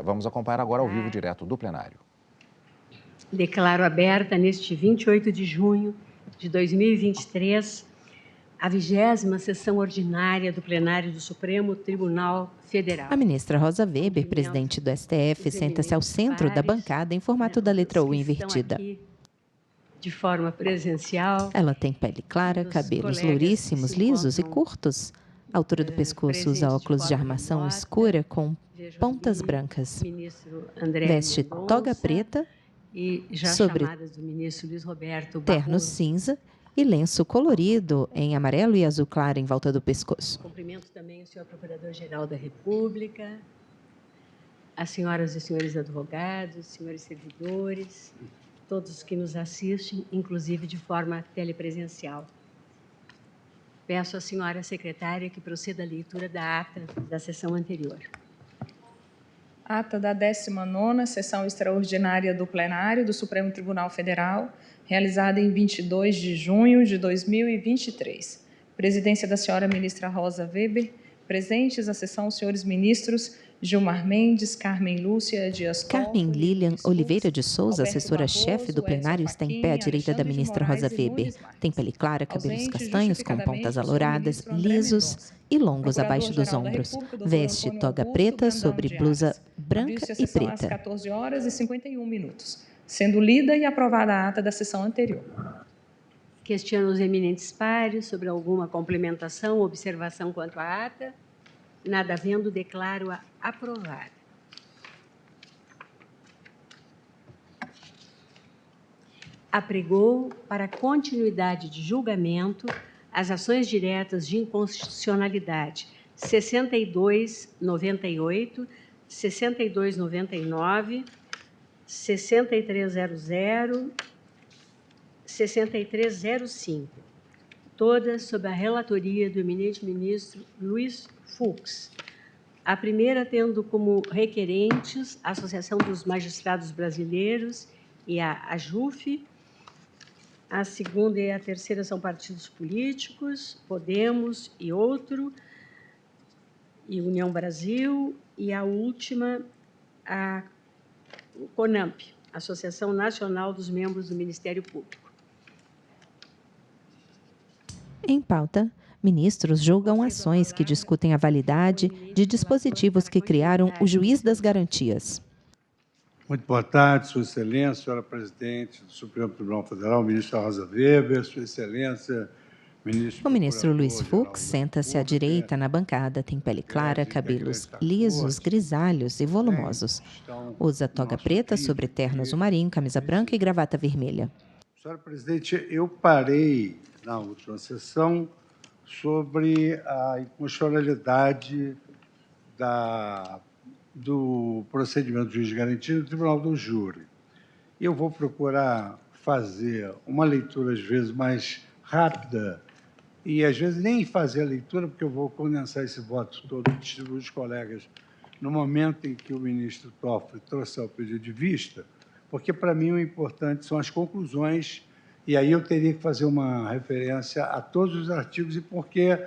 Vamos acompanhar agora ao vivo, direto do plenário. Declaro aberta, neste 28 de junho de 2023, a 20ª sessão ordinária do plenário do Supremo Tribunal Federal. A ministra Rosa Weber, presidente do STF, senta-se ao centro da bancada em formato da letra U invertida. De forma presencial. Ela tem pele clara, cabelos louríssimos, lisos e curtos. A altura do pescoço usa óculos de armação escura com pontas brancas. Veste toga preta sobre terno cinza e lenço colorido em amarelo e azul claro em volta do pescoço. Cumprimento também o senhor Procurador-Geral da República, as senhoras e senhores advogados, senhores servidores, todos que nos assistem, inclusive de forma telepresencial. Peço à senhora secretária que proceda à leitura da ata da sessão anterior. Ata da 19ª Sessão Extraordinária do Plenário do Supremo Tribunal Federal, realizada em 22 de junho de 2023. Presidência da senhora ministra Rosa Weber. Presentes à sessão os senhores ministros Gilmar Mendes, Carmen Lúcia Dias Toffoli, Carmen Lilian Oliveira de Souza, assessora-chefe do plenário, está em pé à direita da ministra Rosa Weber. Tem pele clara, cabelos castanhos com pontas alouradas, lisos e longos abaixo dos ombros. Veste toga preta sobre blusa branca e preta. 14h51, sendo lida e aprovada a ata da sessão anterior. Questiono os eminentes pares sobre alguma complementação ou observação quanto à ata. Nada havendo, declaro-a aprovada. Apregou para continuidade de julgamento as ações diretas de inconstitucionalidade 6298, 6299, 6300, 6305, todas sob a relatoria do eminente ministro Luiz Fux. A primeira tendo como requerentes a Associação dos Magistrados Brasileiros e a AJUF. A segunda e a terceira são partidos políticos, Podemos e outro, e União Brasil. E a última, a CONAMP, Associação Nacional dos Membros do Ministério Público. Em pauta, ministros julgam ações que discutem a validade de dispositivos que criaram o juiz das garantias. Muito boa tarde, Sua Excelência, senhora presidente do Supremo Tribunal Federal, ministra Rosa Weber, Sua Excelência, ministro... O ministro Luiz Fux senta-se à direita na bancada, tem pele clara, cabelos lisos, grisalhos e volumosos. Usa toga preta sobre terno azul marinho, camisa branca e gravata vermelha. Senhora presidente, eu parei na última sessão sobre a inconstitucionalidade do procedimento de juiz de garantia no Tribunal do Júri. Eu vou procurar fazer uma leitura, às vezes, mais rápida e, às vezes, nem fazer a leitura, porque eu vou condensar esse voto todo e distribuir os colegas no momento em que o ministro Toffoli trouxer o pedido de vista, porque, para mim, o importante são as conclusões. E aí eu teria que fazer uma referência a todos os artigos e por que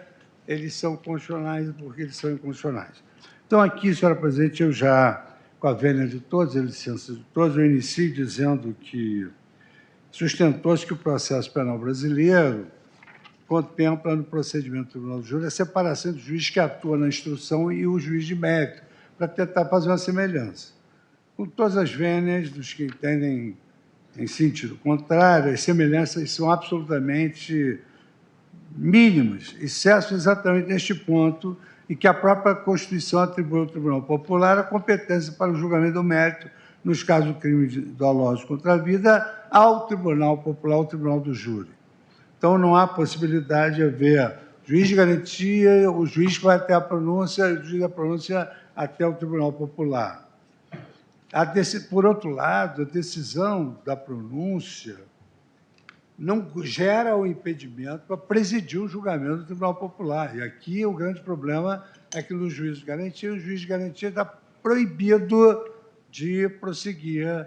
eles são constitucionais e por que eles são inconstitucionais. Então, aqui, senhora presidente, eu já, com a vênia de todos, a licença de todos, eu inicio dizendo que sustentou-se que o processo penal brasileiro contempla no procedimento do Tribunal do Júri a separação do juiz que atua na instrução e o juiz de mérito, para tentar fazer uma semelhança. Com todas as vênias dos que entendem em sentido contrário, as semelhanças são absolutamente mínimas, exceto exatamente neste ponto, em que a própria Constituição atribui ao Tribunal Popular a competência para o julgamento do mérito, nos casos de crime doloso contra a vida, ao Tribunal Popular, ao Tribunal do Júri. Então, não há possibilidade de haver juiz de garantia, o juiz que vai até a pronúncia, e o juiz da pronúncia até o Tribunal Popular. Por outro lado, a decisão da pronúncia não gera o impedimento para presidir o julgamento do Tribunal Popular. E aqui o grande problema é que no juízo de garantia, o juiz de garantia está proibido de prosseguir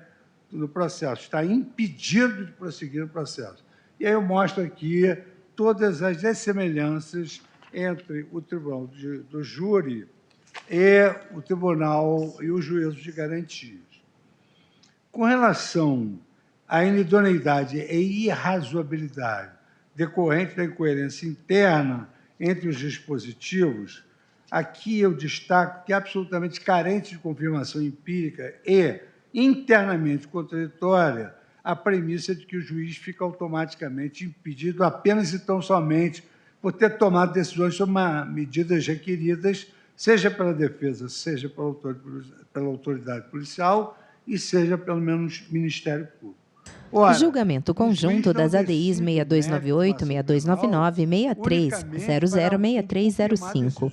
no processo, está impedido de prosseguir no processo. E aí eu mostro aqui todas as semelhanças entre o Tribunal do Júri e o tribunal e o juízo de garantias. Com relação à inidoneidade e irrazoabilidade decorrente da incoerência interna entre os dispositivos, aqui eu destaco que é absolutamente carente de confirmação empírica e internamente contraditória a premissa de que o juiz fica automaticamente impedido apenas e tão somente por ter tomado decisões sobre medidas requeridas, seja pela defesa, seja pela autoridade policial e seja pelo menos Ministério Público. Ora, julgamento conjunto das ADIs 6298, 6299, 6300, 6305.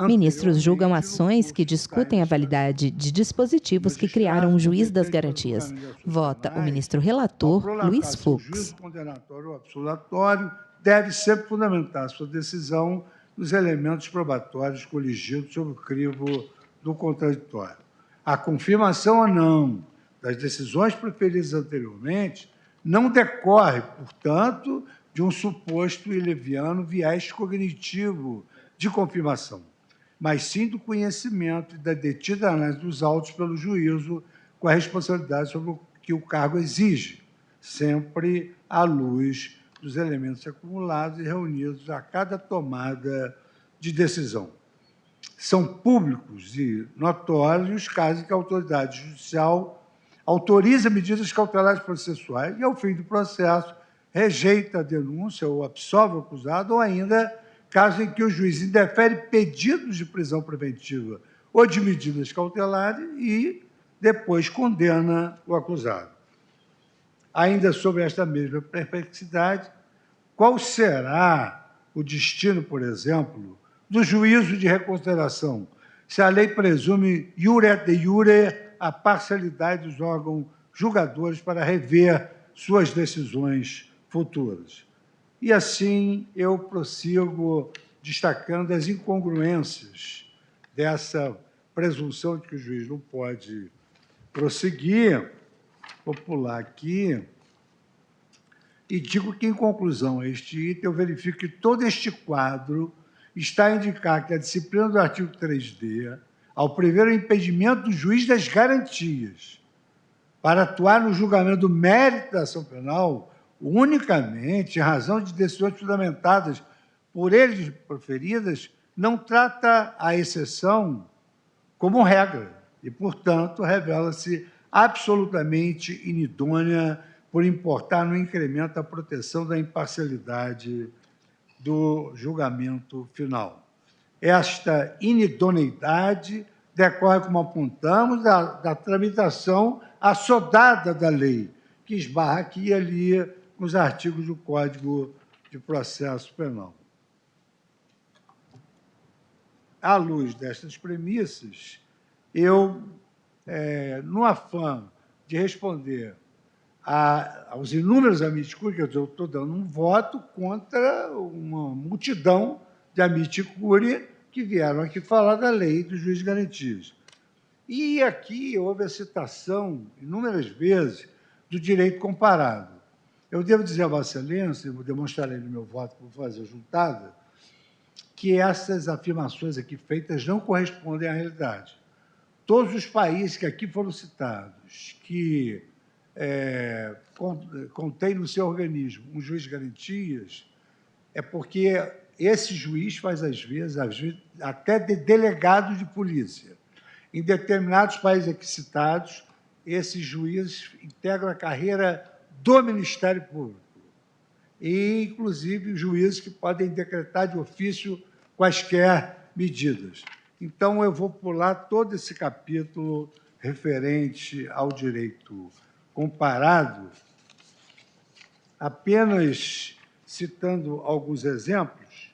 Ministros julgam ações que discutem a validade de dispositivos que criaram o juiz das garantias. Vota o ministro relator, Luiz Fux. O juízo condenatório ou absolutório deve sempre fundamentar sua decisão nos elementos probatórios coligidos sobre o crivo do contraditório. A confirmação ou não das decisões preferidas anteriormente não decorre, portanto, de um suposto e leviano viés cognitivo de confirmação, mas sim do conhecimento e da detida análise dos autos pelo juízo com a responsabilidade sobre o que o cargo exige, sempre à luz dos elementos acumulados e reunidos a cada tomada de decisão. São públicos e notórios os casos em que a autoridade judicial autoriza medidas cautelares processuais e, ao fim do processo, rejeita a denúncia ou absolve o acusado, ou ainda casos em que o juiz indefere pedidos de prisão preventiva ou de medidas cautelares e depois condena o acusado. Ainda sobre esta mesma perplexidade, qual será o destino, por exemplo, do juízo de reconsideração, se a lei presume iure et de iure a parcialidade dos órgãos julgadores para rever suas decisões futuras? E assim eu prossigo destacando as incongruências dessa presunção de que o juiz não pode prosseguir. Vou pular aqui e digo que, em conclusão a este item, eu verifico que todo este quadro está a indicar que a disciplina do artigo 3D, ao prever o impedimento do juiz das garantias para atuar no julgamento do mérito da ação penal, unicamente em razão de decisões fundamentadas por eles proferidas, não trata a exceção como regra e, portanto, revela-se absolutamente inidônea por importar no incremento da proteção da imparcialidade do julgamento final. Esta inidoneidade decorre, como apontamos, da tramitação assodada da lei, que esbarra aqui e ali com os artigos do Código de Processo Penal. À luz destas premissas, eu, no afã de responder aos inúmeros amici curiae, eu estou dando um voto contra uma multidão de amici curiae que vieram aqui falar da lei do juiz de garantias. E aqui houve a citação, inúmeras vezes, do direito comparado. Eu devo dizer a Vossa Excelência, vou demonstrar aí no meu voto que vou fazer juntada, que essas afirmações aqui feitas não correspondem à realidade. Todos os países que aqui foram citados, que contém no seu organismo um juiz de garantias, é porque esse juiz faz, às vezes até de delegado de polícia. Em determinados países aqui citados, esses juízes integram a carreira do Ministério Público e, inclusive, juízes que podem decretar de ofício quaisquer medidas. Então, eu vou pular todo esse capítulo referente ao direito comparado, apenas citando alguns exemplos.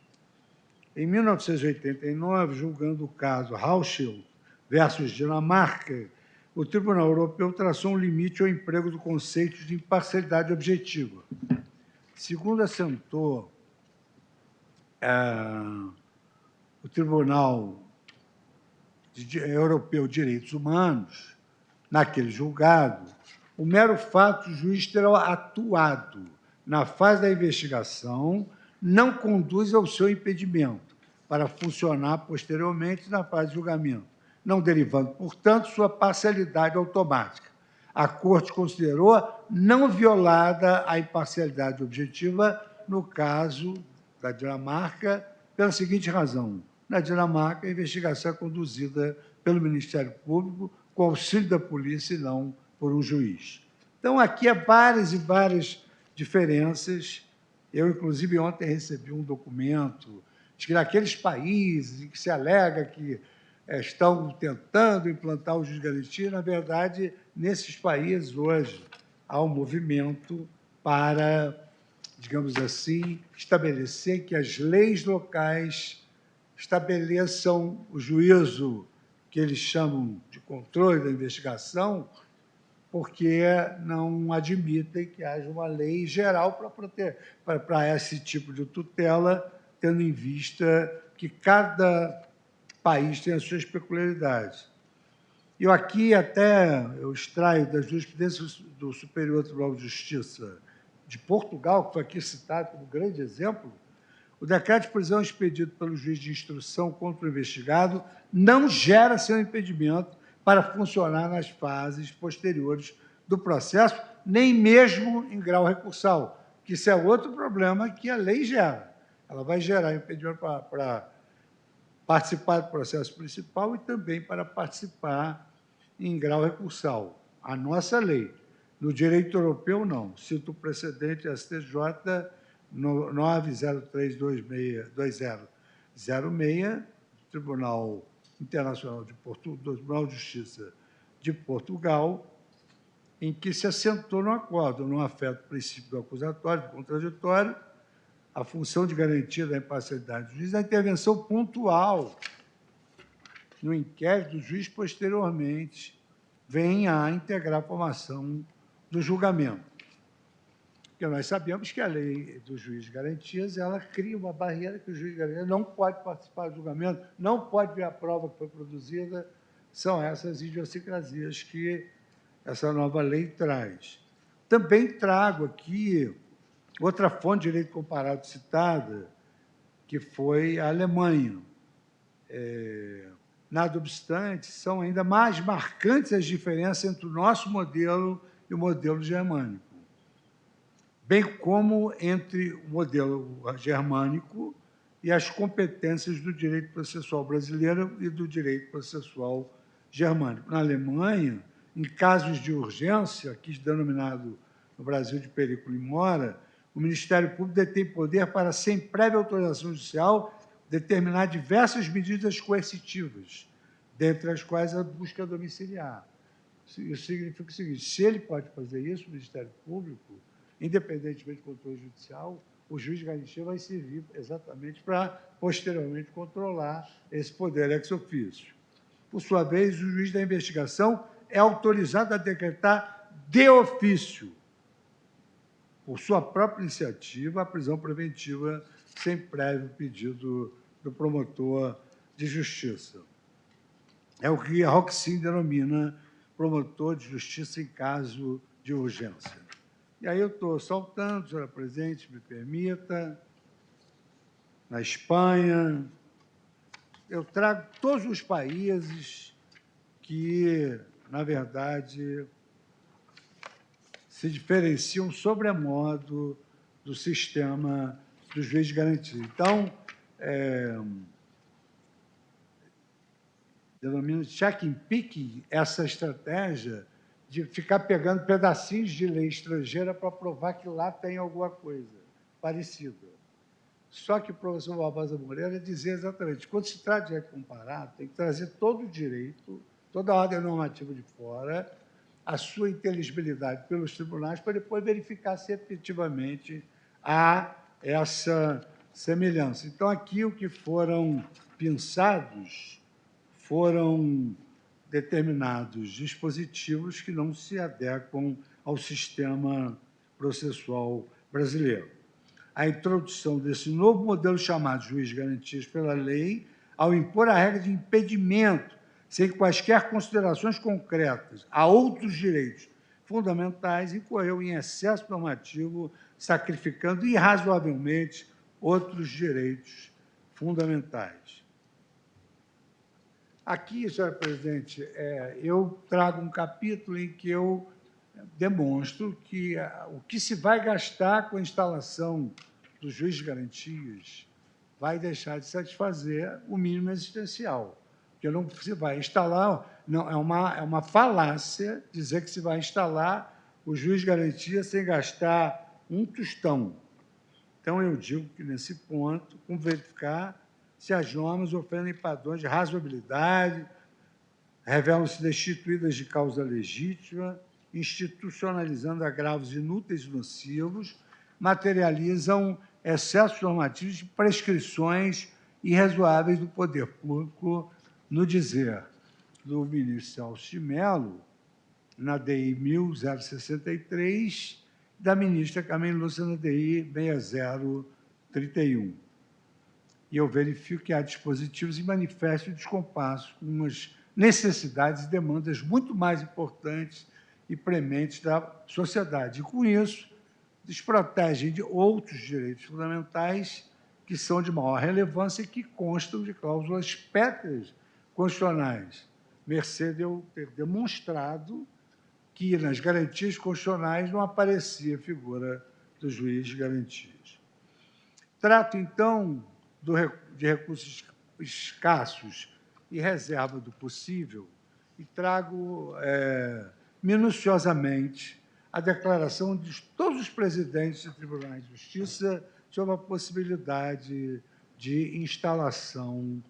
Em 1989, julgando o caso Rauschel versus Dinamarca, o Tribunal Europeu traçou um limite ao emprego do conceito de imparcialidade objetiva. Segundo assentou o Tribunal Europeu de Direitos Humanos, naquele julgado, o mero fato de o juiz ter atuado na fase da investigação não conduz ao seu impedimento, para funcionar posteriormente na fase de julgamento, não derivando, portanto, sua parcialidade automática. A Corte considerou não violada a imparcialidade objetiva no caso da Dinamarca, pela seguinte razão. Na Dinamarca, a investigação é conduzida pelo Ministério Público com auxílio da polícia e não por um juiz. Então, aqui há várias e várias diferenças. Eu, inclusive, ontem recebi um documento de que naqueles países em que se alega que estão tentando implantar o juiz de garantia, na verdade, nesses países, hoje, há um movimento para, digamos assim, estabelecer que as leis locais estabeleçam o juízo que eles chamam de controle da investigação, porque não admitem que haja uma lei geral para esse tipo de tutela, tendo em vista que cada país tem as suas peculiaridades. Eu aqui eu extraio das jurisprudências do Superior Tribunal de Justiça de Portugal, que foi aqui citado como grande exemplo. O decreto de prisão expedido pelo juiz de instrução contra o investigado não gera seu impedimento para funcionar nas fases posteriores do processo, nem mesmo em grau recursal, que isso é outro problema que a lei gera. Ela vai gerar impedimento para participar do processo principal e também para participar em grau recursal. A nossa lei. No direito europeu, não. Cito o precedente STJ 903-2006, Tribunal Internacional do Tribunal de Justiça de Portugal, em que se assentou no acordo, não afeta o princípio do acusatório, do contraditório, a função de garantia da imparcialidade do juiz, a intervenção pontual no inquérito do juiz posteriormente vem a integrar a formação do julgamento. Porque nós sabemos que a lei do juiz de garantias, ela cria uma barreira que o juiz de garantias não pode participar do julgamento, não pode ver a prova que foi produzida. São essas idiosincrasias que essa nova lei traz. Também trago aqui outra fonte de direito comparado citada, que foi a Alemanha. Nada obstante, são ainda mais marcantes as diferenças entre o nosso modelo e o modelo germânico, bem como entre o modelo germânico e as competências do direito processual brasileiro e do direito processual germânico. Na Alemanha, em casos de urgência, aqui denominado no Brasil de periculo in mora, o Ministério Público detém poder para, sem prévia autorização judicial, determinar diversas medidas coercitivas, dentre as quais a busca domiciliar. Isso significa o seguinte: se ele pode fazer isso, o Ministério Público, independentemente do controle judicial, o juiz de garantia vai servir exatamente para, posteriormente, controlar esse poder ex officio. Por sua vez, o juiz da investigação é autorizado a decretar de ofício, por sua própria iniciativa, a prisão preventiva sem prévio pedido do promotor de justiça. É o que a Roxin denomina promotor de justiça em caso de urgência. E aí eu estou saltando, senhora presidente, me permita, na Espanha. Eu trago todos os países que, na verdade, se diferenciam sobremodo do sistema do juiz de garantia. Então, denomina check and picking essa estratégia de ficar pegando pedacinhos de lei estrangeira para provar que lá tem alguma coisa parecida. Só que o professor Barbosa Moreira dizia exatamente, quando se trata de direito comparado, tem que trazer todo o direito, toda a ordem normativa de fora, a sua inteligibilidade pelos tribunais, para depois verificar se efetivamente há essa semelhança. Então, aqui o que foram pensados foram determinados dispositivos que não se adequam ao sistema processual brasileiro. A introdução desse novo modelo chamado juiz de garantias pela lei, ao impor a regra de impedimento, sem quaisquer considerações concretas, a outros direitos fundamentais, incorreu em excesso normativo, sacrificando irrazoavelmente outros direitos fundamentais. Aqui, senhora presidente, eu trago um capítulo em que eu demonstro que o que se vai gastar com a instalação do juiz de garantias vai deixar de satisfazer o mínimo existencial. Porque não se vai instalar, não, é uma falácia dizer que se vai instalar o juiz de garantia sem gastar um tostão. Então, eu digo que, nesse ponto, como verificar se as normas ofendem padrões de razoabilidade, revelam-se destituídas de causa legítima, institucionalizando agravos inúteis e nocivos, materializam excessos normativos de prescrições irrazoáveis do poder público, no dizer do ministro Celso de Mello, na DI 1063, da ministra Carmen Lúcia, na DI 6031. E eu verifico que há dispositivos em manifesto de descompasso com umas necessidades e demandas muito mais importantes e prementes da sociedade. E, com isso, desprotegem de outros direitos fundamentais que são de maior relevância e que constam de cláusulas pétreas constitucionais, mercê de eu ter demonstrado que nas garantias constitucionais não aparecia a figura do juiz de garantias. Trato, então, de recursos escassos e reserva do possível e trago minuciosamente a declaração de todos os presidentes de tribunais de justiça sobre a possibilidade de instalação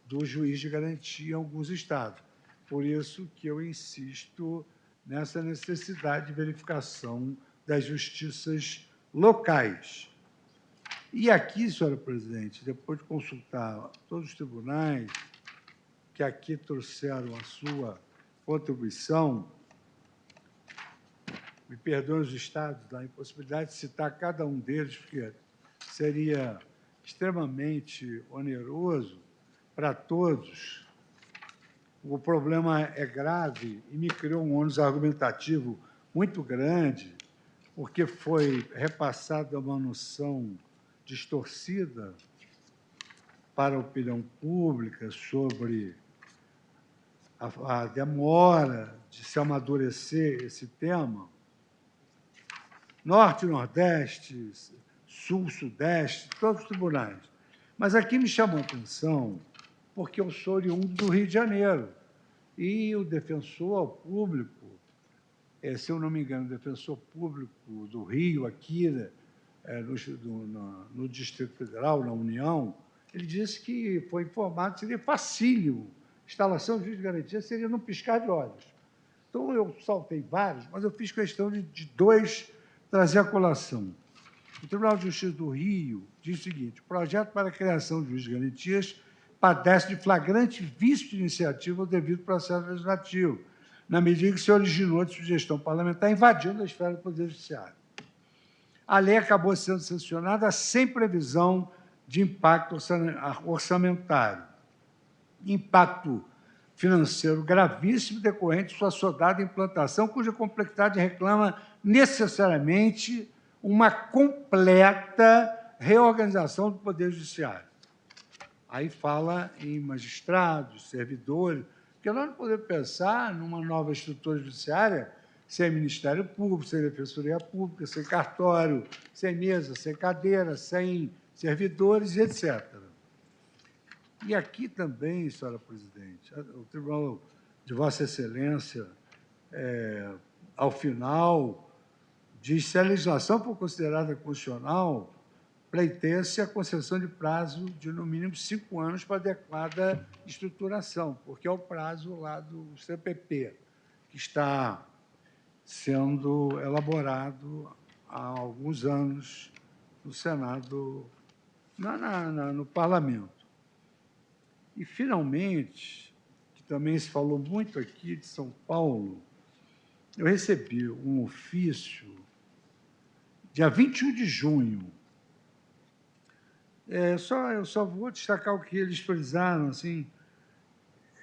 do juiz de garantia em alguns estados. Por isso que eu insisto nessa necessidade de verificação das justiças locais. E aqui, senhora presidente, depois de consultar todos os tribunais que aqui trouxeram a sua contribuição, me perdoem os estados da impossibilidade de citar cada um deles, porque seria extremamente oneroso para todos. O problema é grave e me criou um ônus argumentativo muito grande, porque foi repassada uma noção distorcida para a opinião pública sobre a demora de se amadurecer esse tema. Norte, Nordeste, Sul, Sudeste, todos os tribunais. Mas aqui me chamou a atenção porque eu sou oriundo do Rio de Janeiro e o defensor público, se eu não me engano, o defensor público do Rio, aqui, no Distrito Federal, na União, ele disse que foi informado que seria facílimo. Instalação de juiz de garantia seria num piscar de olhos. Então, eu saltei vários, mas eu fiz questão de dois trazer a colação. O Tribunal de Justiça do Rio diz o seguinte: o projeto para a criação de juiz de garantias padece de flagrante vício de iniciativa ao devido processo legislativo, na medida que se originou de sugestão parlamentar invadindo a esfera do Poder Judiciário. A lei acabou sendo sancionada sem previsão de impacto orçamentário. Impacto financeiro gravíssimo decorrente de sua soldada implantação, cuja complexidade reclama necessariamente uma completa reorganização do Poder Judiciário. Aí fala em magistrados, servidores, porque nós não podemos pensar numa nova estrutura judiciária sem Ministério Público, sem Defensoria Pública, sem cartório, sem mesa, sem cadeira, sem servidores, etc. E aqui também, senhora presidente, o Tribunal de Vossa Excelência, ao final, diz se a legislação for considerada constitucional, pleiteia-se a concessão de prazo de, no mínimo, 5 anos para adequada estruturação, porque é o prazo lá do CPP, que está sendo elaborado há alguns anos no Senado, no Parlamento. E, finalmente, que também se falou muito aqui de São Paulo, eu recebi um ofício, dia 21 de junho. Eu só vou destacar o que eles frisaram. Assim,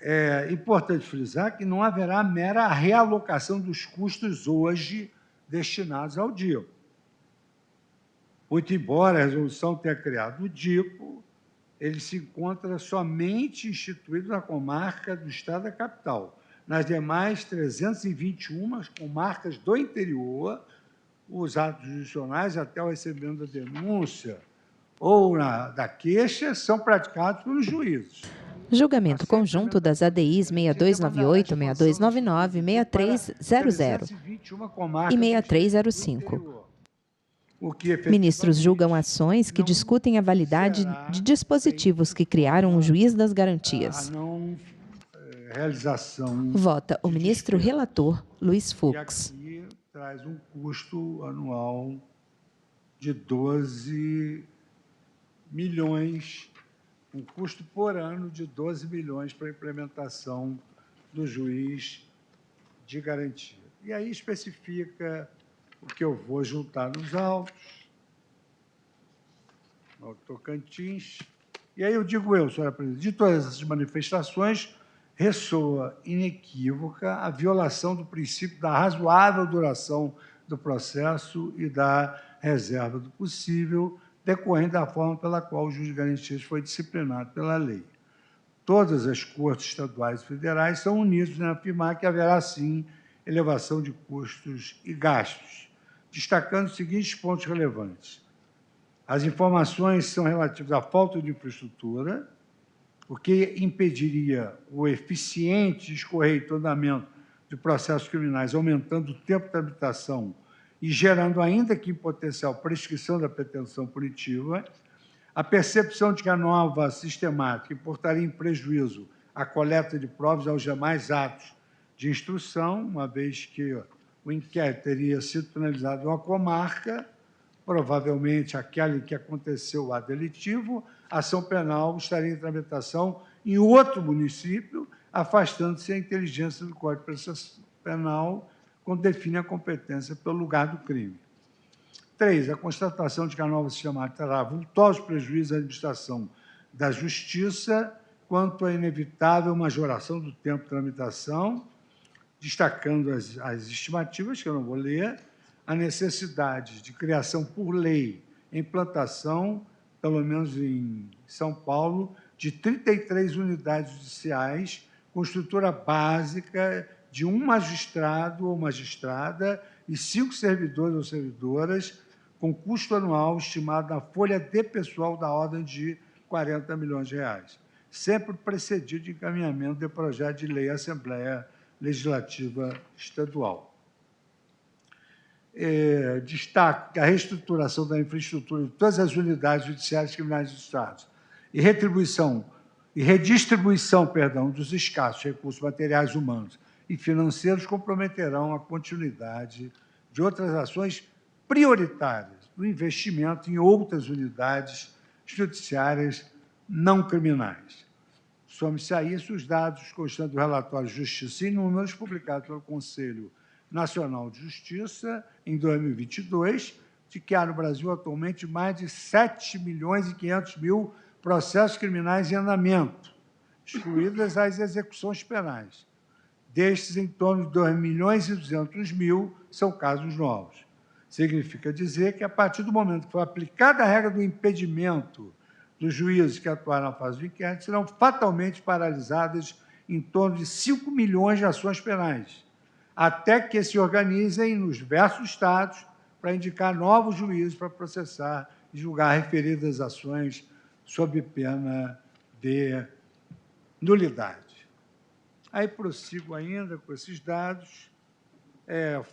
é importante frisar que não haverá mera realocação dos custos hoje destinados ao DIPO. Muito embora a resolução tenha criado o DIPO, ele se encontra somente instituído na comarca do Estado da Capital. Nas demais 321 comarcas do interior, os atos judicionais, até o recebimento da denúncia ou da queixa, são praticados pelos juízes. Julgamento conjunto das ADIs 6298, 6299, 6300 e 6305. Ministros julgam ações que discutem a validade de dispositivos que criaram o juiz das garantias. Vota o ministro relator Luiz Fux. E aqui traz um custo anual de 12 milhões, um custo por ano de 12 milhões para a implementação do juiz de garantia. E aí especifica o que eu vou juntar nos autos, no Tocantins. E aí eu digo senhora presidente, de todas essas manifestações, ressoa inequívoca a violação do princípio da razoável duração do processo e da reserva do possível, decorrente da forma pela qual o juiz de garantias foi disciplinado pela lei. Todas as cortes estaduais e federais são unidas em afirmar que haverá, sim, elevação de custos e gastos, destacando os seguintes pontos relevantes. As informações são relativas à falta de infraestrutura, o que impediria o eficiente e escorreito andamento de processos criminais, aumentando o tempo de tramitação e gerando, ainda que em potencial, prescrição da pretensão punitiva, a percepção de que a nova sistemática importaria em prejuízo a coleta de provas aos demais atos de instrução, uma vez que o inquérito teria sido finalizado em uma comarca, provavelmente aquele que aconteceu o ato delitivo, a ação penal estaria em tramitação em outro município, afastando-se a inteligência do Código de Processo Penal, quando define a competência pelo lugar do crime. 3. A constatação de que a nova sistemática terá vultosos prejuízos à administração da Justiça quanto à inevitável majoração do tempo de tramitação, destacando as estimativas, que eu não vou ler, a necessidade de criação por lei, implantação, pelo menos em São Paulo, de 33 unidades judiciais com estrutura básica de um magistrado ou magistrada e 5 servidores ou servidoras, com custo anual estimado na folha de pessoal da ordem de 40 milhões de reais, sempre precedido de encaminhamento de projeto de lei à Assembleia Legislativa Estadual. Destaco que a reestruturação da infraestrutura de todas as unidades judiciárias criminais do Estado e redistribuição dos escassos recursos materiais humanos e financeiros comprometerão a continuidade de outras ações prioritárias do investimento em outras unidades judiciárias não criminais. Some-se a isso os dados constantes do relatório Justiça em Números, publicado pelo Conselho Nacional de Justiça, em 2022, de que há no Brasil atualmente mais de 7.500.000 processos criminais em andamento, excluídas as execuções penais. Destes, em torno de 2.200.000 são casos novos. Significa dizer que, a partir do momento que for aplicada a regra do impedimento dos juízes que atuaram na fase do inquérito, serão fatalmente paralisadas em torno de 5 milhões de ações penais, até que se organizem nos diversos estados para indicar novos juízes para processar e julgar referidas ações sob pena de nulidade. Aí prossigo ainda com esses dados,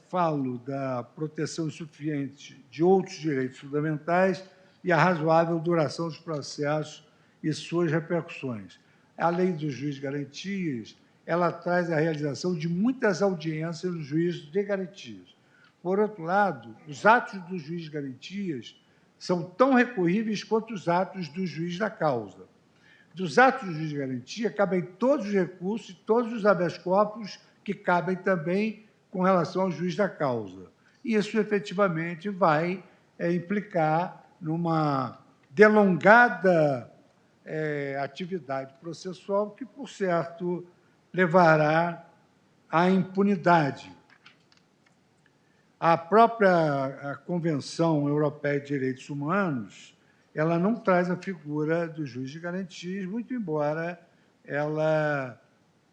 falo da proteção insuficiente de outros direitos fundamentais e a razoável duração dos processos e suas repercussões. A lei do juiz de garantias, ela traz a realização de muitas audiências no juízo de garantias. Por outro lado, os atos do juiz de garantias são tão recorríveis quanto os atos do juiz da causa. Dos atos do juiz de garantia, cabem todos os recursos e todos os habeas corpus que cabem também com relação ao juiz da causa. E isso, efetivamente, vai implicar numa delongada atividade processual que, por certo, levará à impunidade. A própria Convenção Europeia de Direitos Humanos, ela não traz a figura do juiz de garantias, muito embora ela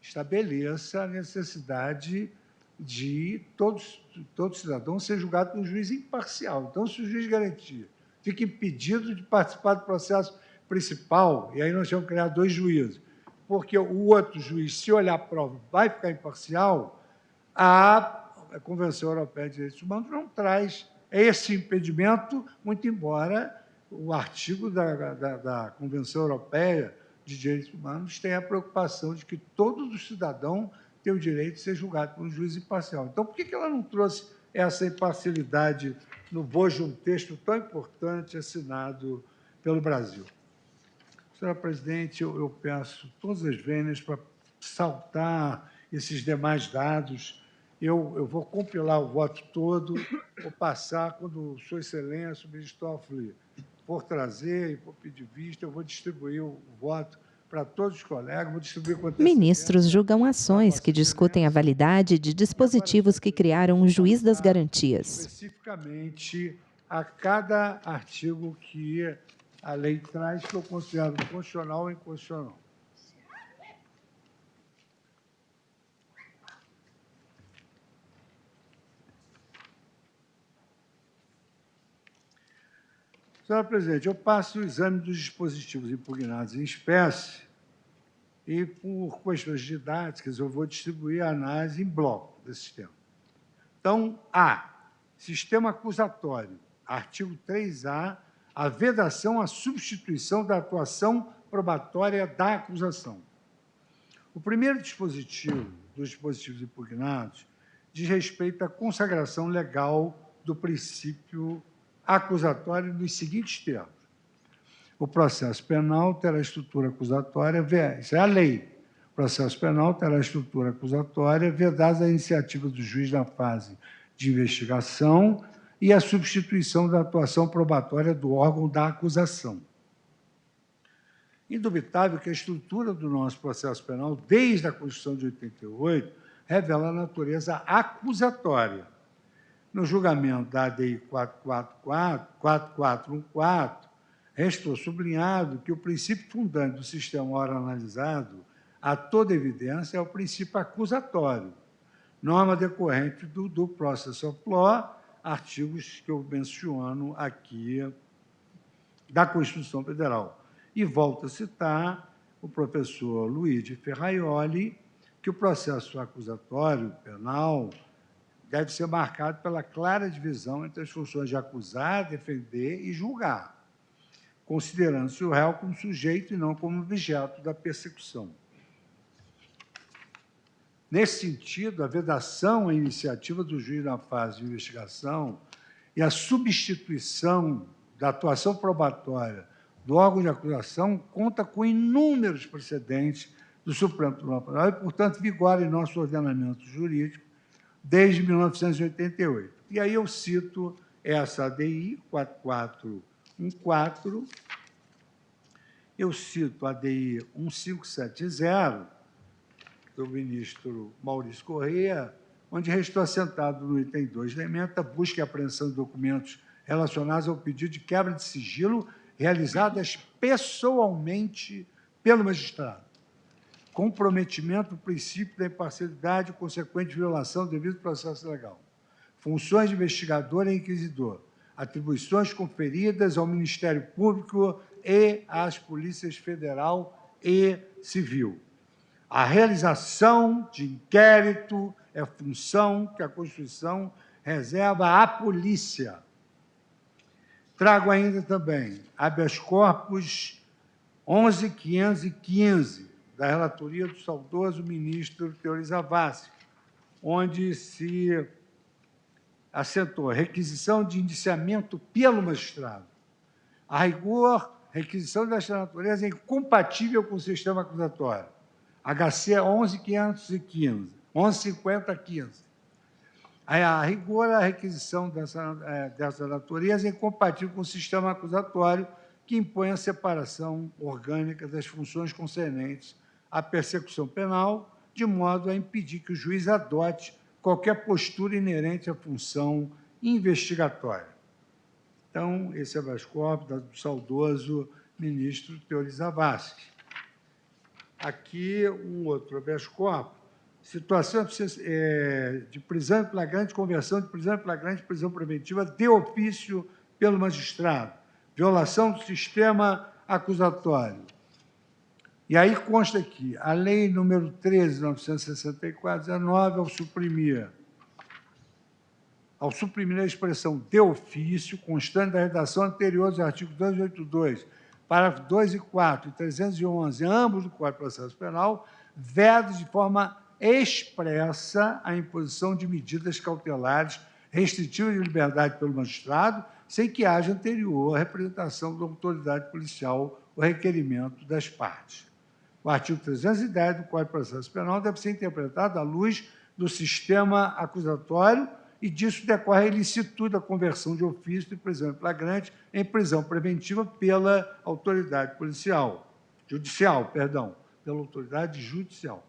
estabeleça a necessidade de todo cidadão ser julgado por um juiz imparcial. Então, se o juiz de garantia fica impedido de participar do processo principal, e aí nós vamos criar 2 juízes, porque o outro juiz, se olhar a prova, vai ficar imparcial, a Convenção Europeia de Direitos Humanos não traz esse impedimento, muito embora o artigo da Convenção Europeia de Direitos Humanos tenha a preocupação de que todos os cidadãos têm o direito de ser julgado por um juiz imparcial. Então, por que ela não trouxe essa imparcialidade no bojo de um texto tão importante assinado pelo Brasil? Senhora presidente, eu peço todas as vênias para saltar esses demais dados. Eu vou compilar o voto todo, vou passar, quando Sua Excelência, o ministro Toffoli, for trazer e for pedir vista, eu vou distribuir o voto para todos os colegas, vou distribuir com antecedência. Ministros julgam ações que discutem a validade de dispositivos que criaram o juiz das garantias. Especificamente a cada artigo que a lei traz, que eu considero constitucional ou inconstitucional. Senhora presidente, eu passo o exame dos dispositivos impugnados em espécie e, por questões didáticas, eu vou distribuir a análise em bloco desse tema. Então, A, sistema acusatório, artigo 3A, a vedação à substituição da atuação probatória da acusação. O primeiro dispositivo dos dispositivos impugnados diz respeito à consagração legal do princípio acusatório nos seguintes termos. O processo penal terá estrutura acusatória, isso é a lei. O processo penal terá estrutura acusatória vedada a iniciativa do juiz na fase de investigação e a substituição da atuação probatória do órgão da acusação. Indubitável que a estrutura do nosso processo penal, desde a Constituição de 88, revela a natureza acusatória. No julgamento da ADI 4414, restou sublinhado que o princípio fundante do sistema ora analisado, a toda evidência, é o princípio acusatório, norma decorrente do Process of Law, artigos que eu menciono aqui da Constituição Federal. E volto a citar o professor Luigi Ferraioli, que o processo acusatório penal deve ser marcado pela clara divisão entre as funções de acusar, defender e julgar, considerando-se o réu como sujeito e não como objeto da persecução. Nesse sentido, a vedação à iniciativa do juiz na fase de investigação e a substituição da atuação probatória do órgão de acusação conta com inúmeros precedentes do Supremo Tribunal Federal e, portanto, vigora em nosso ordenamento jurídico desde 1988. E aí eu cito essa ADI 4414, eu cito a ADI 1570, do ministro Maurício Corrêa, onde restou assentado no item 2 da ementa, busca e apreensão de documentos relacionados ao pedido de quebra de sigilo realizadas pessoalmente pelo magistrado. Comprometimento do princípio da imparcialidade e consequente violação do devido processo legal. Funções de investigador e inquisidor. Atribuições conferidas ao Ministério Público e às polícias federal e civil. A realização de inquérito é função que a Constituição reserva à polícia. Trago ainda também habeas corpus 11.515, da relatoria do saudoso ministro Teori Zavascki, onde se assentou requisição de indiciamento pelo magistrado. A rigor, requisição desta natureza é incompatível com o sistema acusatório. HC 11.5015. A rigor, a requisição dessa natureza é incompatível com o sistema acusatório, que impõe a separação orgânica das funções concernentes à persecução penal, de modo a impedir que o juiz adote qualquer postura inerente à função investigatória. Então, esse habeas corpus do saudoso ministro Teori Zavascki. Aqui, um outro habeas corpus, situação de prisão em flagrante, conversão de prisão em flagrante, prisão preventiva de ofício pelo magistrado, violação do sistema acusatório. E aí consta aqui, a lei número 13.964/19, ao suprimir a expressão de ofício, constante da redação anterior dos artigos 282, parágrafo 2 e 4 e 311, ambos do Código de Processo Penal, veda de forma expressa a imposição de medidas cautelares restritivas de liberdade pelo magistrado, sem que haja anterior a representação da autoridade policial o requerimento das partes. O artigo 310 do Código de Processo Penal deve ser interpretado à luz do sistema acusatório e disso decorre a ilicitude da conversão de ofício de prisão em flagrante em prisão preventiva pela autoridade judicial.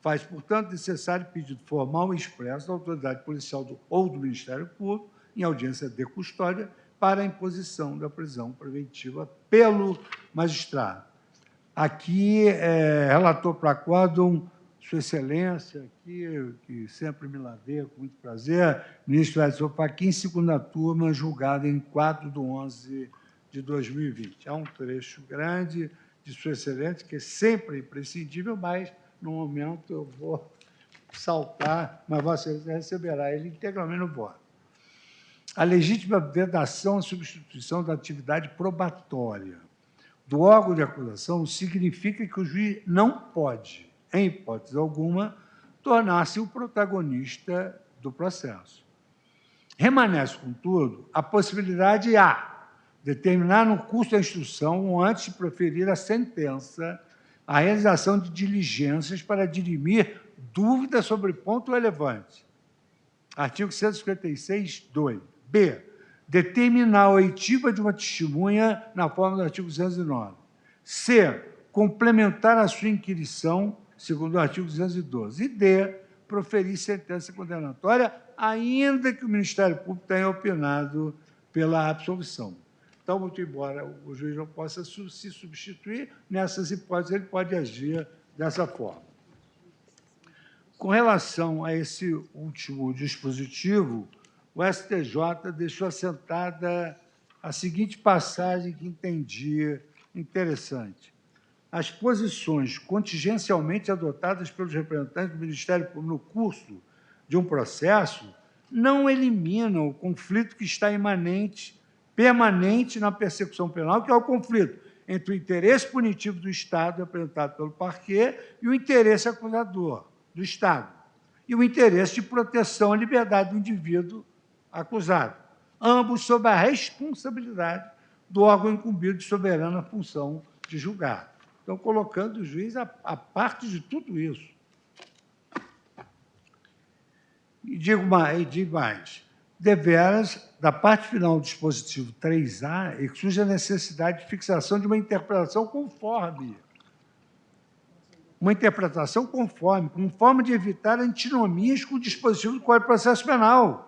Faz, portanto, necessário pedido formal e expresso da autoridade policial ou do Ministério Público, em audiência de custódia, para a imposição da prisão preventiva pelo magistrado. Aqui, relator para quórum, Sua Excelência, aqui, que sempre me lavei com muito prazer, ministro Edson Fachin, segunda turma, julgado em 4/11/2020. Há um trecho grande de Sua Excelência, que é sempre imprescindível, mas, no momento, eu vou saltar, mas Vossa Excelência receberá ele integralmente no voto. A legítima vedação e substituição da atividade probatória do órgão de acusação significa que o juiz não pode, em hipótese alguma, tornar-se o protagonista do processo. Remanesce, contudo, a possibilidade determinar no curso da instrução ou antes de proferir a sentença a realização de diligências para dirimir dúvidas sobre ponto relevante. Artigo 156, 2. B. Determinar a oitiva de uma testemunha na forma do artigo 209. C. Complementar a sua inquirição, segundo o artigo 212. E D. Proferir sentença condenatória, ainda que o Ministério Público tenha opinado pela absolvição. Então, muito embora o juiz não possa se substituir, nessas hipóteses ele pode agir dessa forma. Com relação a esse último dispositivo, o STJ deixou assentada a seguinte passagem que entendi interessante. As posições contingencialmente adotadas pelos representantes do Ministério Público no curso de um processo não eliminam o conflito que está permanente na persecução penal, que é o conflito entre o interesse punitivo do Estado, representado pelo parquê, e o interesse acusador do Estado, e o interesse de proteção à liberdade do indivíduo acusado, ambos sob a responsabilidade do órgão incumbido de soberana função de julgar. Então, colocando o juiz a parte de tudo isso. E digo mais, deveras, da parte final do dispositivo 3A, surge a necessidade de fixação de uma interpretação conforme. Como forma de evitar antinomias com o dispositivo do Código de Processo Penal,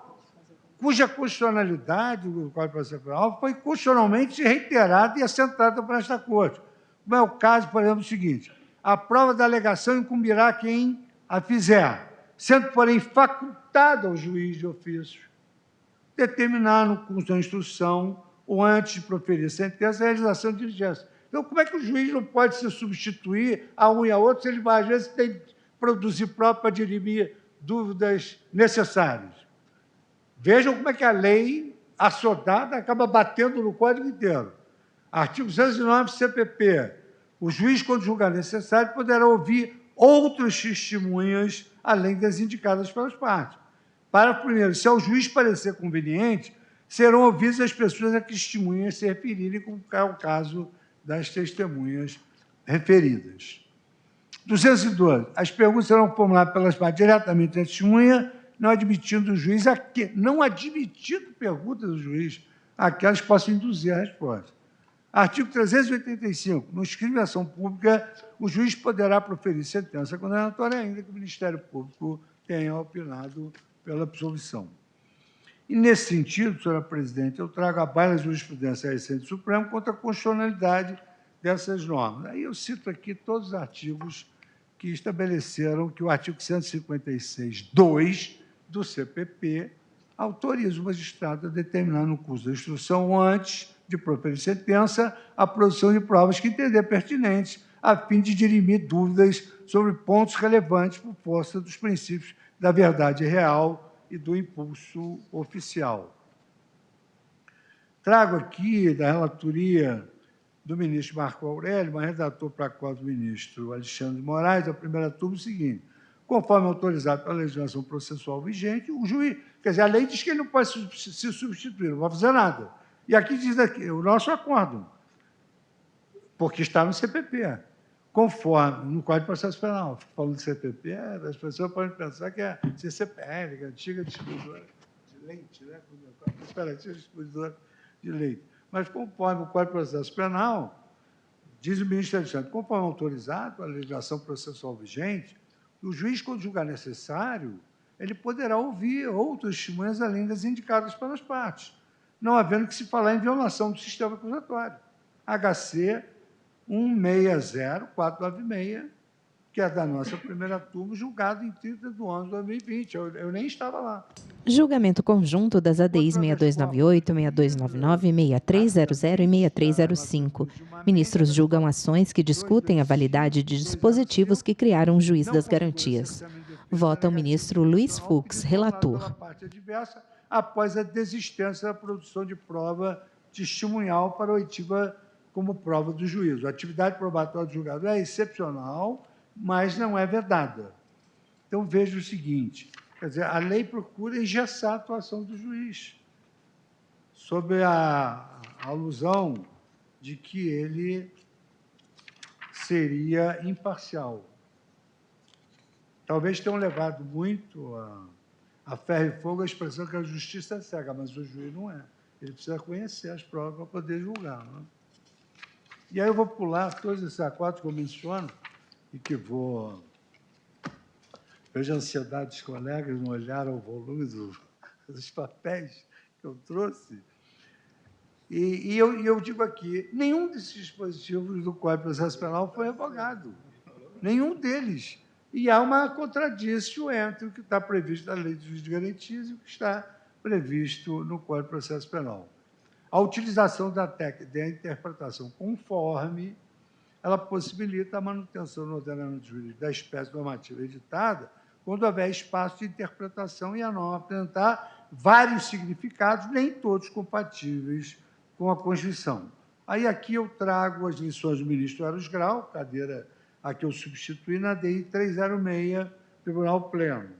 cuja constitucionalidade do Código de Processo Penal foi constitucionalmente reiterada e assentada por esta Corte. Como é o caso, por exemplo, do seguinte: a prova da alegação incumbirá quem a fizer, sendo, porém, facultado ao juiz de ofício determinar no curso da instrução ou antes de proferir a sentença a realização de diligência. Então, como é que o juiz não pode se substituir a um e a outro se ele, às vezes, tem que produzir próprio para dirimir dúvidas necessárias? Vejam como é que a lei assodada acaba batendo no Código inteiro. Artigo 209 CPP. O juiz, quando julgar necessário, poderá ouvir outras testemunhas, além das indicadas pelas partes. Parágrafo 1º. Se ao juiz parecer conveniente, serão ouvidas as pessoas a que testemunhas se referirem, como é o caso das testemunhas referidas. 212. As perguntas serão formuladas pelas partes diretamente à testemunha, não admitindo perguntas do juiz aquelas que possam induzir a resposta. Artigo 385. No escrito de ação pública, o juiz poderá proferir sentença condenatória, ainda que o Ministério Público tenha opinado pela absolvição. E, nesse sentido, senhora presidente, eu trago à baila a jurisprudência recente do Supremo contra a constitucionalidade dessas normas. Aí eu cito aqui todos os artigos que estabeleceram que o artigo 156.2 do CPP autoriza o magistrado a determinar no curso da instrução, antes de proferir sentença, a produção de provas que entender pertinentes, a fim de dirimir dúvidas sobre pontos relevantes por força dos princípios da verdade real e do impulso oficial. Trago aqui, da relatoria do ministro Marco Aurélio, mas redator para a qual do ministro Alexandre de Moraes, da primeira turma, o seguinte: conforme autorizado pela legislação processual vigente, o juiz, quer dizer, a lei diz que ele não pode se substituir, não vai fazer nada. E aqui diz aqui, o nosso acordo, porque está no CPP, conforme, no Código de Processo Penal. Falando de CPP, as pessoas podem pensar que é CCPL, que é a antiga distribuidora de leite, né? Cooperativa distribuidora de leite. Mas, conforme o Código de Processo Penal, diz o ministro Alexandre, conforme autorizado a legislação processual vigente, o juiz, quando julgar necessário, ele poderá ouvir outras testemunhas além das indicadas pelas partes, não havendo que se falar em violação do sistema acusatório. HC 160496, que é da nossa primeira turma, julgado em 30 de 11 de 2020. Eu nem estava lá. Julgamento conjunto das ADIs 6298, 6299, 6300 e 6305. Ministros julgam ações que discutem a validade de dispositivos que criaram o juiz das garantias. Vota o ministro Luiz Fux, relator. Após a desistência da produção de prova testemunhal para oitiva como prova do juízo. A atividade probatória do julgado é excepcional, mas não é vedada. Então, veja o seguinte, quer dizer, a lei procura engessar a atuação do juiz, sob a alusão de que ele seria imparcial. Talvez tenham levado muito a ferro e fogo a expressão que a justiça é cega, mas o juiz não é. Ele precisa conhecer as provas para poder julgar. Não é? E aí eu vou pular todos esses acordos que eu menciono e que vou... Vejo a ansiedade dos colegas não olharam o volume dos papéis que eu trouxe. E eu digo aqui, nenhum desses dispositivos do Código de Processo Penal foi revogado. Nenhum deles. E há uma contradição entre o que está previsto na Lei de Juiz de Garantias e o que está previsto no Código de Processo Penal. A utilização da técnica de interpretação conforme, ela possibilita a manutenção no ordenamento jurídico da espécie normativa editada, quando houver espaço de interpretação e a norma apresentar vários significados, nem todos compatíveis com a Constituição. Aí aqui eu trago as lições do ministro Eros Grau, cadeira a que eu substituí na DI 306, Tribunal Pleno.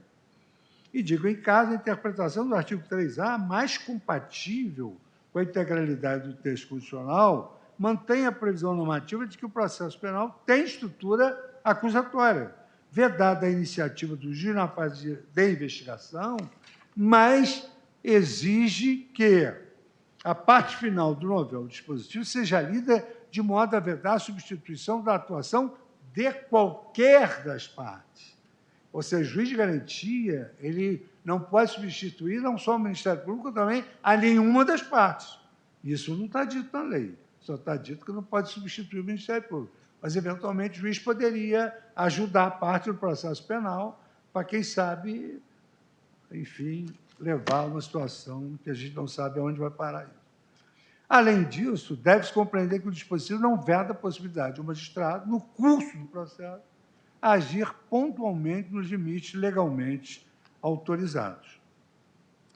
E digo, em caso, a interpretação do artigo 3A mais compatível com a integralidade do texto constitucional, mantém a previsão normativa de que o processo penal tem estrutura acusatória, vedada a iniciativa do juiz na fase de investigação, mas exige que a parte final do novel dispositivo seja lida de modo a vedar a substituição da atuação de qualquer das partes. Ou seja, o juiz de garantia, ele não pode substituir não só o Ministério Público, também a nenhuma das partes. Isso não está dito na lei. Só está dito que não pode substituir o Ministério Público. Mas, eventualmente, o juiz poderia ajudar a parte do processo penal para, quem sabe, enfim, levar a uma situação que a gente não sabe aonde vai parar isso. Além disso, deve-se compreender que o dispositivo não veda a possibilidade do magistrado, no curso do processo, agir pontualmente nos limites legalmente autorizados.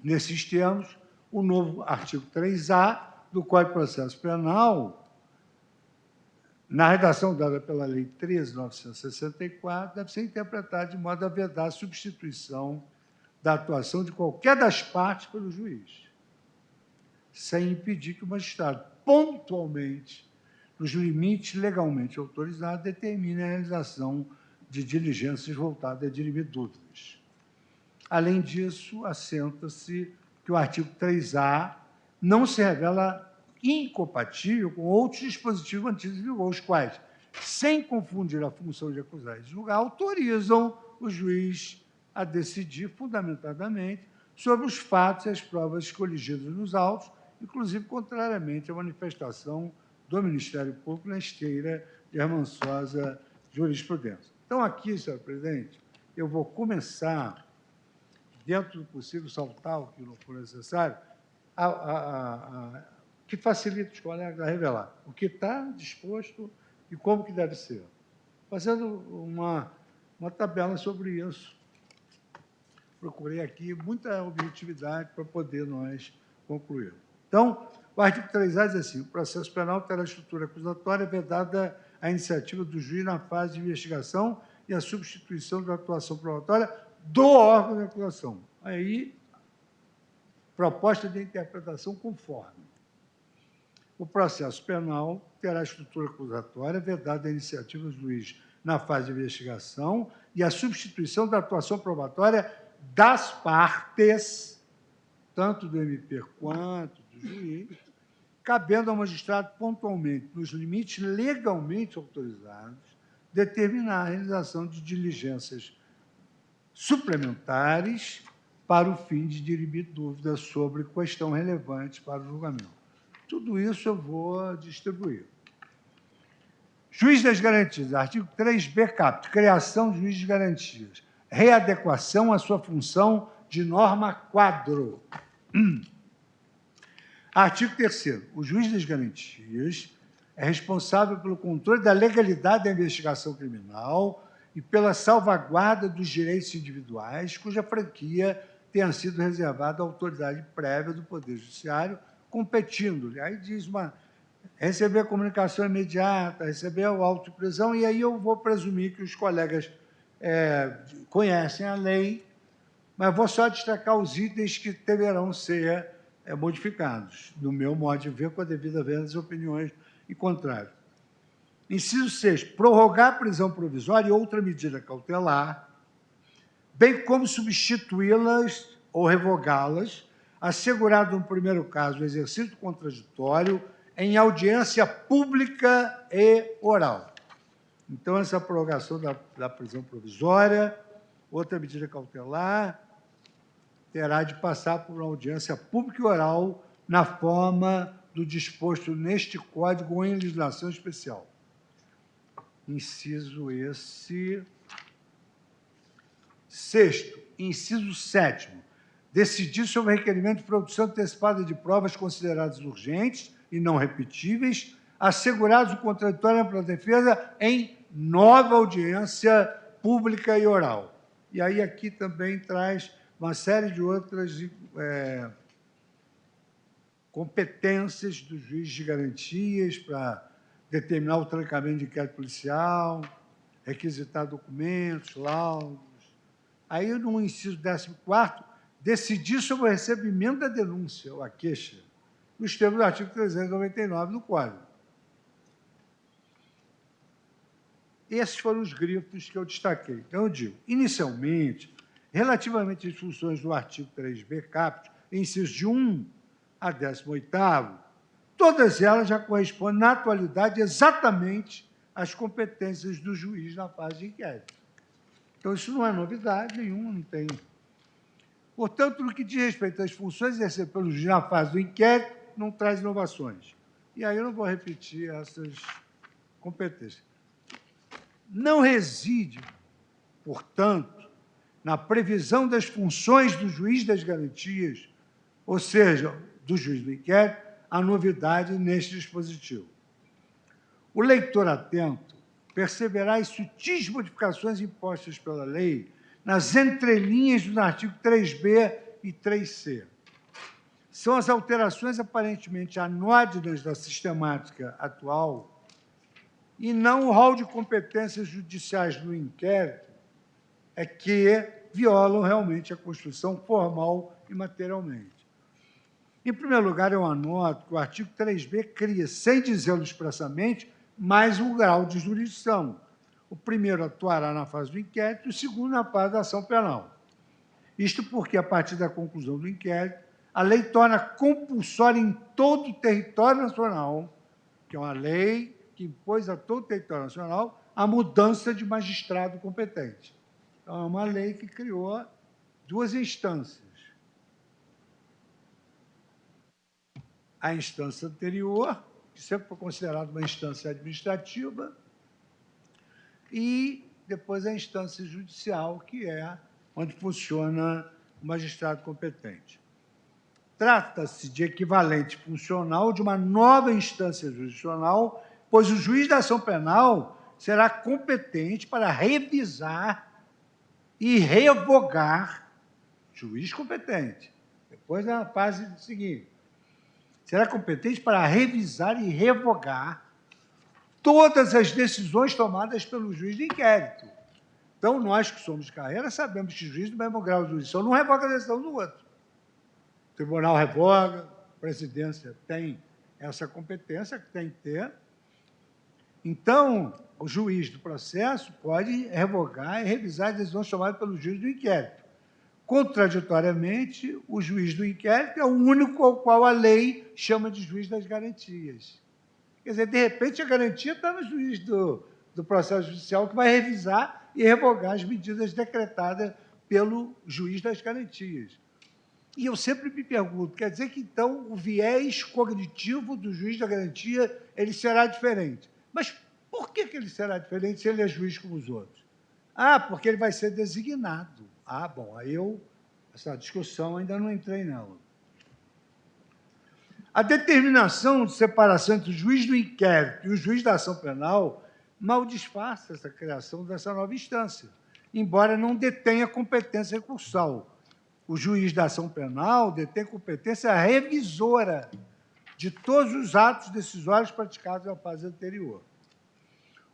Nesses termos, o novo artigo 3A do Código de Processo Penal, na redação dada pela Lei 13.964, deve ser interpretado de modo a vedar a substituição da atuação de qualquer das partes pelo juiz, sem impedir que o magistrado, pontualmente, nos limites legalmente autorizados, determine a realização de diligências voltadas a dirimir dúvidas. Além disso, assenta-se que o artigo 3A não se revela incompatível com outros dispositivos antigos em vigor, os quais, sem confundir a função de acusar e de julgar, autorizam o juiz a decidir fundamentadamente sobre os fatos e as provas coligidas nos autos, inclusive contrariamente à manifestação do Ministério Público na esteira de armançosa jurisprudência. Então, aqui, senhor presidente, eu vou começar, dentro do possível, saltar o que não for necessário, que facilita os colegas a revelar o que está disposto e como que deve ser, fazendo uma tabela sobre isso. Procurei aqui muita objetividade para poder nós concluir. Então, o artigo 3A diz assim: o processo penal terá estrutura acusatória vedada a iniciativa do juiz na fase de investigação e a substituição da atuação probatória do órgão de acusação. Aí, proposta de interpretação conforme. O processo penal terá estrutura acusatória vedada a iniciativa do juiz na fase de investigação e a substituição da atuação probatória das partes, tanto do MP quanto do juiz, cabendo ao magistrado pontualmente, nos limites legalmente autorizados, determinar a realização de diligências suplementares para o fim de dirimir dúvidas sobre questão relevante para o julgamento. Tudo isso eu vou distribuir. Juiz das garantias, artigo 3b, caput, criação de juiz de garantias, readequação à sua função de norma quadro. Artigo 3º. O juiz das garantias é responsável pelo controle da legalidade da investigação criminal e pela salvaguarda dos direitos individuais, cuja franquia tenha sido reservada à autoridade prévia do Poder Judiciário, competindo-lhe. Aí diz receber a comunicação imediata, receber o auto de prisão, e aí eu vou presumir que os colegas conhecem a lei, mas vou só destacar os itens que deverão ser modificados, no meu modo de ver, com a devida vênia das opiniões em contrário. Inciso 6, prorrogar a prisão provisória e outra medida cautelar, bem como substituí-las ou revogá-las, assegurado, no primeiro caso, o exercício do contraditório em audiência pública e oral. Então, essa prorrogação da prisão provisória, outra medida cautelar, terá de passar por uma audiência pública e oral na forma do disposto neste Código ou em legislação especial. Inciso esse. 6º, inciso 7º, decidir sobre o requerimento de produção antecipada de provas consideradas urgentes e não repetíveis, assegurados o contraditório pela defesa em nova audiência pública e oral. E aí aqui também traz uma série de outras competências do juiz de garantias para determinar o trancamento de inquérito policial, requisitar documentos, laudos. Aí, no inciso 14º, decidir sobre o recebimento da denúncia, ou a queixa, nos termos do artigo 399 do Código. Esses foram os grifos que eu destaquei. Então, eu digo, inicialmente, relativamente às funções do artigo 3b, caput, incisos de 1 a 18º, todas elas já correspondem, na atualidade, exatamente às competências do juiz na fase de inquérito. Então, isso não é novidade nenhuma, não tem. Portanto, no que diz respeito às funções exercidas pelo juiz na fase do inquérito, não traz inovações. E aí eu não vou repetir essas competências. Não reside, portanto, na previsão das funções do juiz das garantias, ou seja, do juiz do inquérito, a novidade neste dispositivo. O leitor atento perceberá as sutis modificações impostas pela lei nas entrelinhas dos artigos 3b e 3c. São as alterações aparentemente anódinas da sistemática atual e não o rol de competências judiciais do inquérito que violam realmente a Constituição formal e materialmente. Em primeiro lugar, eu anoto que o artigo 3b cria, sem dizê-lo expressamente, mais um grau de jurisdição. O primeiro atuará na fase do inquérito e o segundo na fase da ação penal. Isto porque, a partir da conclusão do inquérito, a lei torna compulsória em todo o território nacional, que é uma lei que impôs a todo o território nacional a mudança de magistrado competente. Então, é uma lei que criou duas instâncias, a instância anterior, que sempre foi considerada uma instância administrativa, e depois a instância judicial, que é onde funciona o magistrado competente. Trata-se de equivalente funcional de uma nova instância jurisdicional, pois o juiz da ação penal será competente para revisar e revogar, juiz competente. Depois, na fase seguinte, será competente para revisar e revogar todas as decisões tomadas pelo juiz de inquérito. Então, nós que somos de carreira sabemos que o juiz do mesmo grau de jurisdição não revoga a decisão do outro. O tribunal revoga, a presidência tem essa competência que tem que ter. Então, o juiz do processo pode revogar e revisar as decisões tomadas pelo juiz do inquérito. Contraditoriamente, o juiz do inquérito é o único ao qual a lei chama de juiz das garantias. Quer dizer, de repente, a garantia está no juiz do processo judicial, que vai revisar e revogar as medidas decretadas pelo juiz das garantias. E eu sempre me pergunto, quer dizer que, então, o viés cognitivo do juiz da garantia ele será diferente. Mas por que ele será diferente se ele é juiz como os outros? Ah, porque ele vai ser designado. Ah, bom, aí essa discussão ainda não entrei nela. A determinação de separação entre o juiz do inquérito e o juiz da ação penal mal disfarça essa criação dessa nova instância, embora não detenha competência recursal. O juiz da ação penal detém competência revisora de todos os atos decisórios praticados na fase anterior.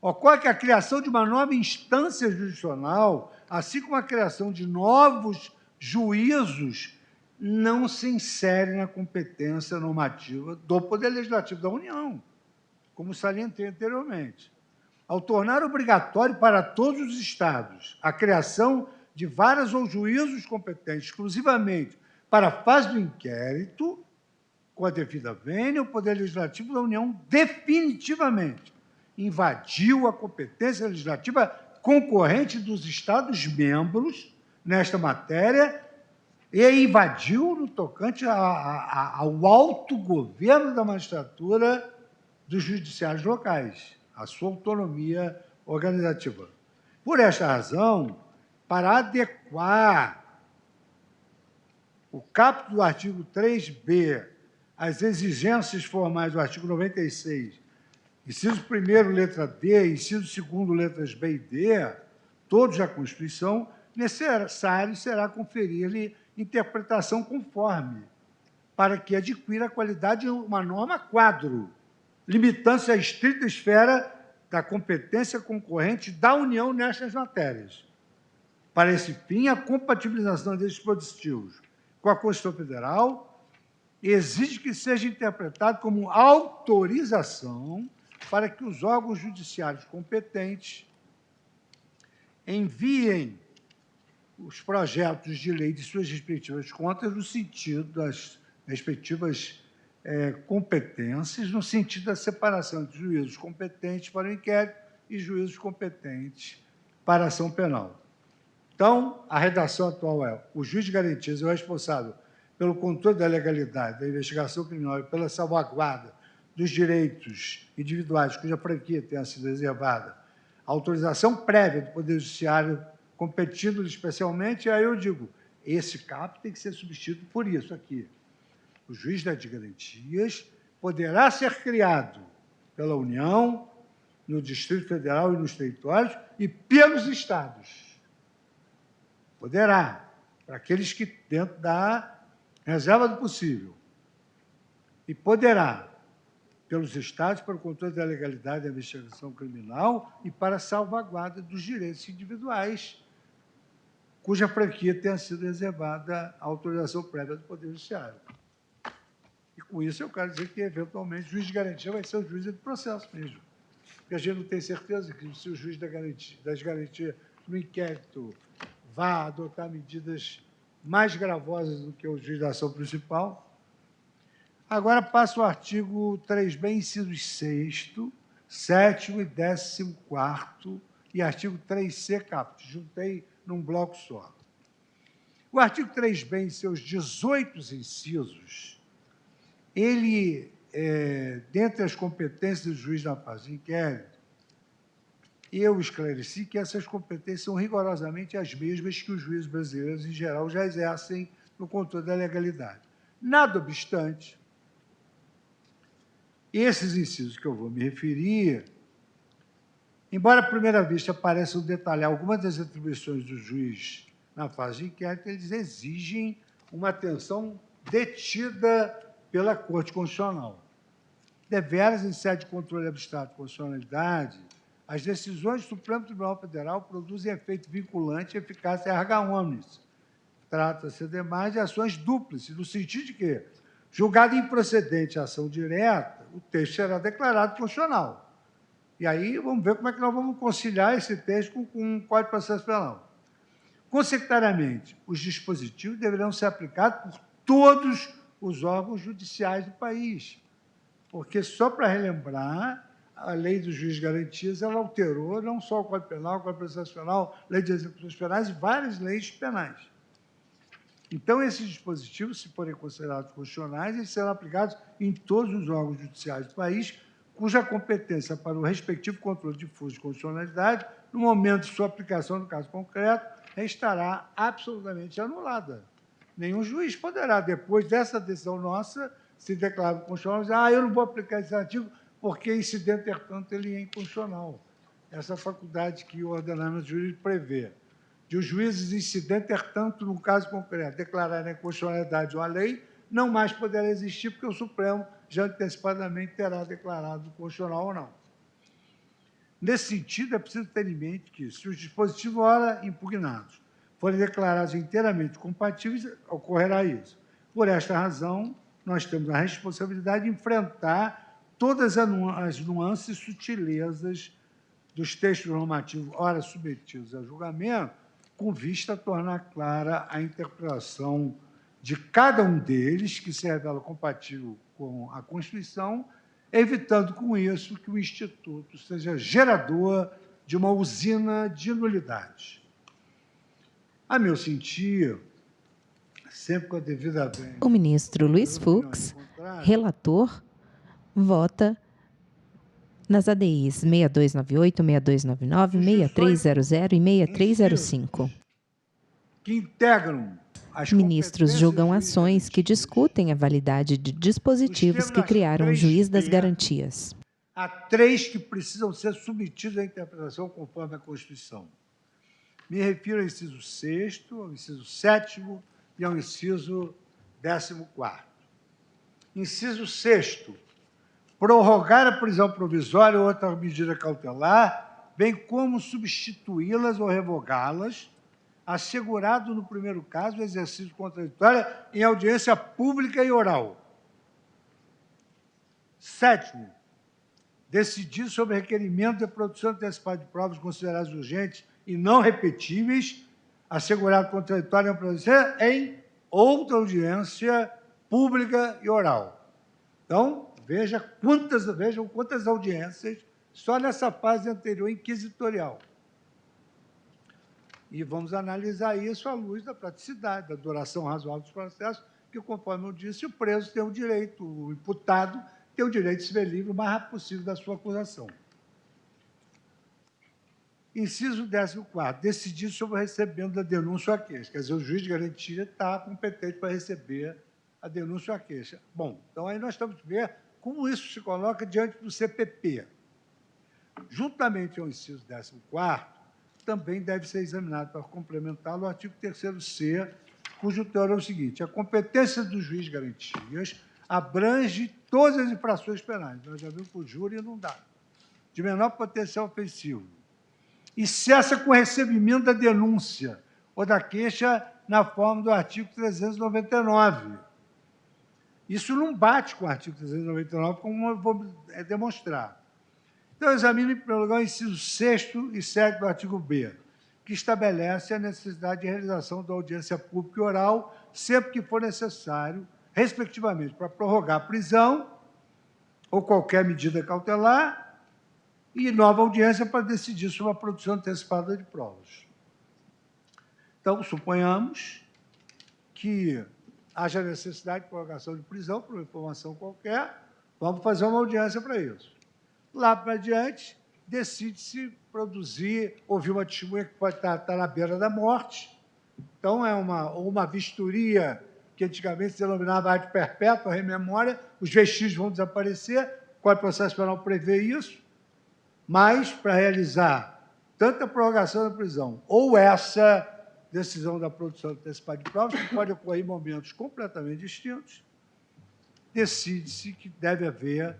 Ocorre que a criação de uma nova instância jurisdicional, assim como a criação de novos juízos, não se insere na competência normativa do Poder Legislativo da União, como salientei anteriormente. Ao tornar obrigatório para todos os Estados a criação de varas ou juízos competentes exclusivamente para a fase do inquérito, com a devida vênia, o Poder Legislativo da União definitivamente invadiu a competência legislativa concorrente dos Estados-membros nesta matéria e invadiu no tocante ao autogoverno da magistratura dos judiciários locais, a sua autonomia organizativa. Por esta razão, para adequar o caput do artigo 3b às exigências formais do artigo 96, inciso 1º, letra D, inciso 2º, letras B e D, todos da Constituição, necessário será conferir-lhe interpretação conforme, para que adquira a qualidade de uma norma quadro, limitando-se à estrita esfera da competência concorrente da União nestas matérias. Para esse fim, a compatibilização desses dispositivos com a Constituição Federal exige que seja interpretado como autorização para que os órgãos judiciários competentes enviem os projetos de lei de suas respectivas contas no sentido das respectivas competências, no sentido da separação entre juízos competentes para o inquérito e juízos competentes para a ação penal. Então, a redação atual é: o juiz de garantias é o responsável pelo controle da legalidade da investigação criminal e pela salvaguarda dos direitos individuais cuja franquia tenha sido reservada, a autorização prévia do Poder Judiciário competindo especialmente. Aí eu digo, esse caput tem que ser substituído por isso aqui. O juiz das garantias poderá ser criado pela União, no Distrito Federal e nos territórios e pelos estados. Poderá, para aqueles que dentro da reserva do possível. E poderá, pelos estados, para o controle da legalidade da investigação criminal e para a salvaguarda dos direitos individuais, cuja franquia tenha sido reservada à autorização prévia do Poder Judiciário. E, com isso, eu quero dizer que, eventualmente, o juiz de garantia vai ser o juiz do processo mesmo. Porque a gente não tem certeza que, se o juiz das garantias no inquérito vá adotar medidas mais gravosas do que o juiz da ação principal. Agora passo ao artigo 3b, incisos 6º, 7º e 14º, e artigo 3c, caput. Juntei num bloco só. O artigo 3b, em seus 18 incisos, ele, dentre as competências do juiz na fase de inquérito, eu esclareci que essas competências são rigorosamente as mesmas que os juízes brasileiros, em geral, já exercem no controle da legalidade. Nada obstante, esses incisos que eu vou me referir, embora à primeira vista pareçam detalhar algumas das atribuições do juiz na fase de inquérito, eles exigem uma atenção detida pela Corte Constitucional. Deveras, em sede de controle abstrato de constitucionalidade, as decisões do Supremo Tribunal Federal produzem efeito vinculante e eficácia erga omnes. Trata-se, ademais, de ações duplas, no sentido de que, julgada improcedente a ação direta, o texto será declarado constitucional. E aí vamos ver como é que nós vamos conciliar esse texto com o Código de Processo Penal. Consequentariamente, os dispositivos deverão ser aplicados por todos os órgãos judiciais do país, porque, só para relembrar, a Lei do Juiz de Garantias ela alterou não só o Código Penal, o Código de Processo Penal, Lei de Execuções Penais e várias leis penais. Então, esses dispositivos, se forem considerados constitucionais, eles serão aplicados em todos os órgãos judiciais do país, cuja competência para o respectivo controle difuso de constitucionalidade, no momento de sua aplicação, no caso concreto, estará absolutamente anulada. Nenhum juiz poderá, depois dessa decisão nossa, se declarar constitucional e dizer: eu não vou aplicar esse artigo porque, incidente, portanto, ele é inconstitucional. Essa faculdade que o ordenamento jurídico prevê. De os juízes incidente, tanto no caso concreto, declararem a constitucionalidade de uma lei, não mais poderá existir, porque o Supremo já antecipadamente terá declarado constitucional ou não. Nesse sentido, é preciso ter em mente que, se os dispositivos ora impugnados forem declarados inteiramente compatíveis, ocorrerá isso. Por esta razão, nós temos a responsabilidade de enfrentar todas as nuances e sutilezas dos textos normativos, ora submetidos a julgamento, com vista a tornar clara a interpretação de cada um deles, que se revela compatível com a Constituição, evitando com isso que o Instituto seja gerador de uma usina de nulidades. A meu sentir, sempre com a devida bem... O ministro Luiz Fux, relator, vota nas ADIs 6298, 6299, 6300 e 6305. Que integram as Ministros julgam ações que discutem a validade de dispositivos que criaram o juiz das garantias. Há três que precisam ser submetidos à interpretação conforme a Constituição. Me refiro ao inciso 6º, ao inciso 7º e ao inciso 14º. Inciso 6º, prorrogar a prisão provisória ou outra medida cautelar, bem como substituí-las ou revogá-las, assegurado, no primeiro caso, o exercício contraditório em audiência pública e oral. 7º, decidir sobre requerimento de produção antecipada de provas consideradas urgentes e não repetíveis, assegurado contraditório em outra audiência pública e oral. Então, vejam quantas audiências só nessa fase anterior inquisitorial. E vamos analisar isso à luz da praticidade, da duração razoável dos processos, que, conforme eu disse, o preso tem o direito, o imputado tem o direito de se ver livre o mais rápido possível da sua acusação. Inciso 14º, decidir sobre o recebimento da denúncia ou a queixa. Quer dizer, o juiz de garantia está competente para receber a denúncia ou a queixa. Bom, então aí nós temos que ver como isso se coloca diante do CPP. Juntamente ao inciso 14º, também deve ser examinado para complementá-lo o artigo 3º-C, cujo teor é o seguinte: a competência do juiz de garantias abrange todas as infrações penais. Nós já vimos que o júri não dá, de menor potencial ofensivo, e cessa com o recebimento da denúncia ou da queixa na forma do artigo 399. Isso não bate com o artigo 399, como eu vou demonstrar. Então, eu examino, em primeiro lugar, o inciso 6º e 7º do artigo B, que estabelece a necessidade de realização da audiência pública e oral, sempre que for necessário, respectivamente, para prorrogar a prisão ou qualquer medida cautelar, e nova audiência para decidir sobre a produção antecipada de provas. Então, suponhamos que haja necessidade de prorrogação de prisão por uma informação qualquer, vamos fazer uma audiência para isso. Lá para diante, decide-se produzir, ouvir uma testemunha que pode estar na beira da morte. Então, é uma vistoria que antigamente se denominava arte perpétua, rememória, os vestígios vão desaparecer, o Código de Processo Penal prevê isso, mas, para realizar tanto a prorrogação da prisão ou essa decisão da produção antecipada de provas, que pode ocorrer em momentos completamente distintos, decide-se que deve haver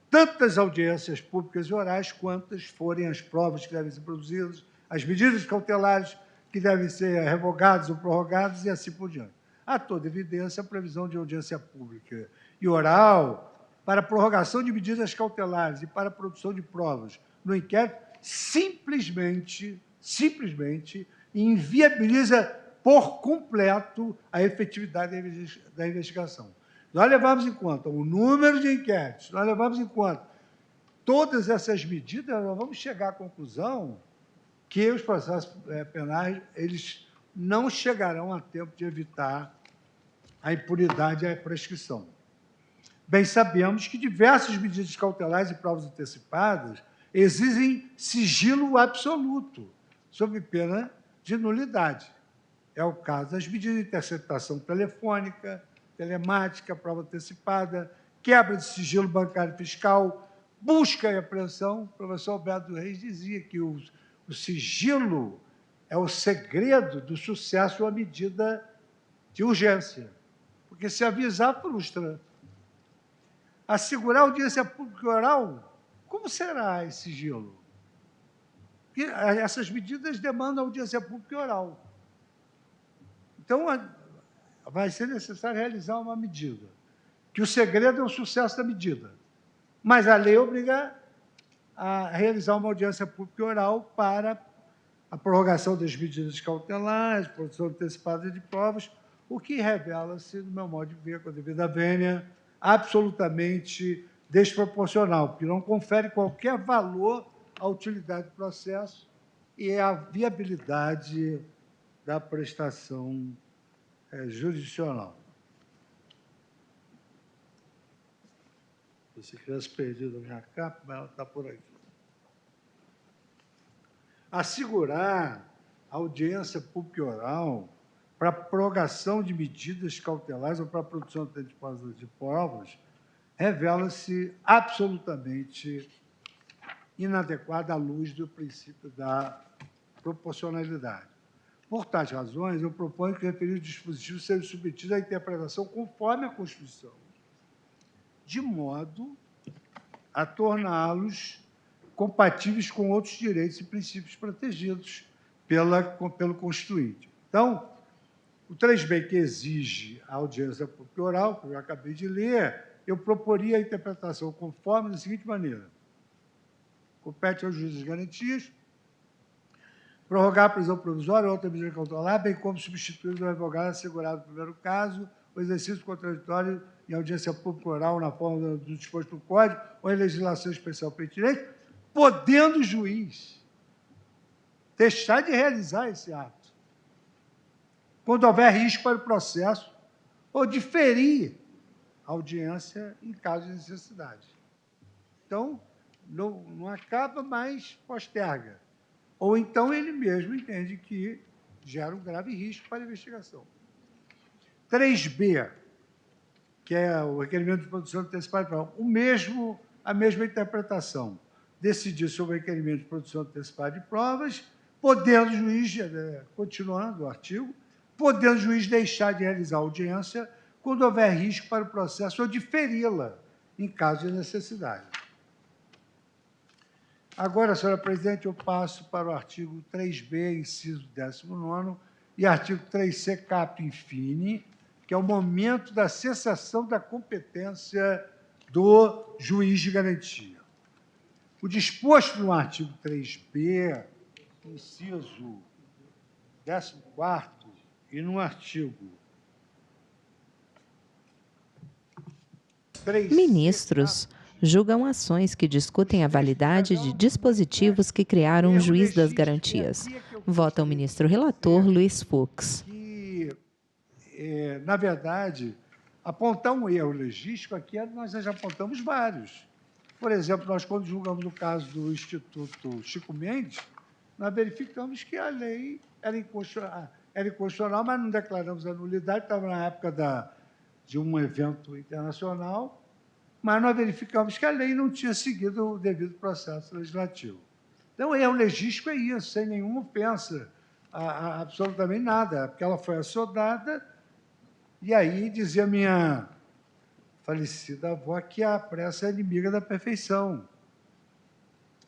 tantas audiências públicas e orais quantas forem as provas que devem ser produzidas, as medidas cautelares que devem ser revogadas ou prorrogadas e assim por diante. Há toda evidência a previsão de audiência pública e oral para prorrogação de medidas cautelares e para a produção de provas no inquérito simplesmente inviabiliza por completo a efetividade da investigação. Nós levamos em conta o número de inquéritos, nós levamos em conta todas essas medidas, nós vamos chegar à conclusão que os processos penais eles não chegarão a tempo de evitar a impunidade e a prescrição. Bem sabemos que diversas medidas cautelares e provas antecipadas exigem sigilo absoluto, sob pena de nulidade. É o caso das medidas de interceptação telefônica, telemática, prova antecipada, quebra de sigilo bancário e fiscal, busca e apreensão. O professor Alberto Reis dizia que o sigilo é o segredo do sucesso de uma medida de urgência, porque se avisar, frustra. Assegurar audiência pública e oral, como será esse sigilo? Porque essas medidas demandam audiência pública e oral. Então, vai ser necessário realizar uma medida, que o segredo é o sucesso da medida. Mas a lei obriga a realizar uma audiência pública e oral para a prorrogação das medidas cautelares, produção antecipada de provas, o que revela-se, no meu modo de ver, com a devida vênia, absolutamente desproporcional, porque não confere qualquer valor à utilidade do processo e à viabilidade da prestação jurisdicional. Se tivesse perdido a minha capa, mas ela está por aqui. Assegurar a audiência pública e oral para a prorrogação de medidas cautelares ou para a produção antecipada de provas revela-se absolutamente inadequada à luz do princípio da proporcionalidade. Por tais razões, eu proponho que o referido dispositivo seja submetido à interpretação conforme a Constituição, de modo a torná-los compatíveis com outros direitos e princípios protegidos pelo Constituinte. Então, o 3b, que exige a audiência pública oral, que eu acabei de ler, eu proporia a interpretação conforme da seguinte maneira. Compete aos juízes garantias prorrogar a prisão provisória ou outra medida cautelar, bem como substituir o advogado assegurado no primeiro caso, o exercício contraditório em audiência pública oral na forma do disposto no Código ou em legislação especial pertinente, podendo o juiz deixar de realizar esse ato, quando houver risco para o processo, ou diferir a audiência em caso de necessidade. Então, não acaba, mas posterga. Ou então ele mesmo entende que gera um grave risco para a investigação. 3b, que é o requerimento de produção antecipada de provas, a mesma interpretação. Decidir sobre o requerimento de produção antecipada de provas, podendo o juiz, continuando o artigo, podendo o juiz deixar de realizar a audiência quando houver risco para o processo ou diferi-la em caso de necessidade. Agora, senhora presidente, eu passo para o artigo 3b, inciso 19º, e artigo 3c, cap infine, que é o momento da cessação da competência do juiz de garantia. O disposto no artigo 3b, inciso 14º, e no artigo 3c... Ministros julgam ações que discutem a validade de dispositivos que criaram o juiz das garantias. Vota o ministro relator Luiz Fux. na verdade, apontar um erro legístico aqui, nós já apontamos vários. Por exemplo, nós, quando julgamos o caso do Instituto Chico Mendes, nós verificamos que a lei era inconstitucional, mas não declaramos a nulidade, estava na época de um evento internacional, mas nós verificamos que a lei não tinha seguido o devido processo legislativo. Então, o erro legístico é isso, sem nenhuma ofensa, absolutamente nada, porque ela foi assodada, e aí dizia minha falecida avó que a pressa é inimiga da perfeição.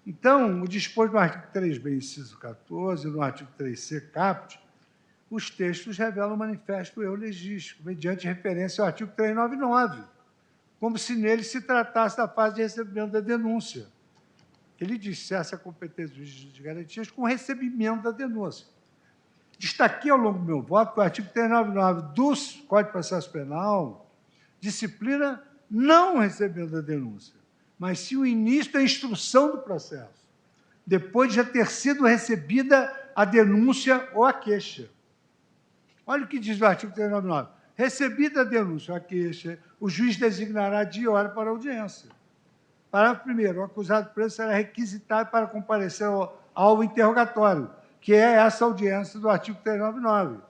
Então, o disposto no artigo 3b, inciso 14, no artigo 3c, caput, os textos revelam o manifesto erro legístico, mediante referência ao artigo 399, como se nele se tratasse da fase de recebimento da denúncia. Ele dissesse a competência do juiz de garantias com recebimento da denúncia. Destaquei ao longo do meu voto que o artigo 399 do Código de Processo Penal disciplina não o recebimento da denúncia, mas sim o início da instrução do processo, depois de já ter sido recebida a denúncia ou a queixa. Olha o que diz o artigo 399. Recebida a denúncia ou a queixa, o juiz designará dia e hora para a audiência. Parágrafo 1º. O acusado preso será requisitado para comparecer ao interrogatório, que é essa audiência do artigo 399.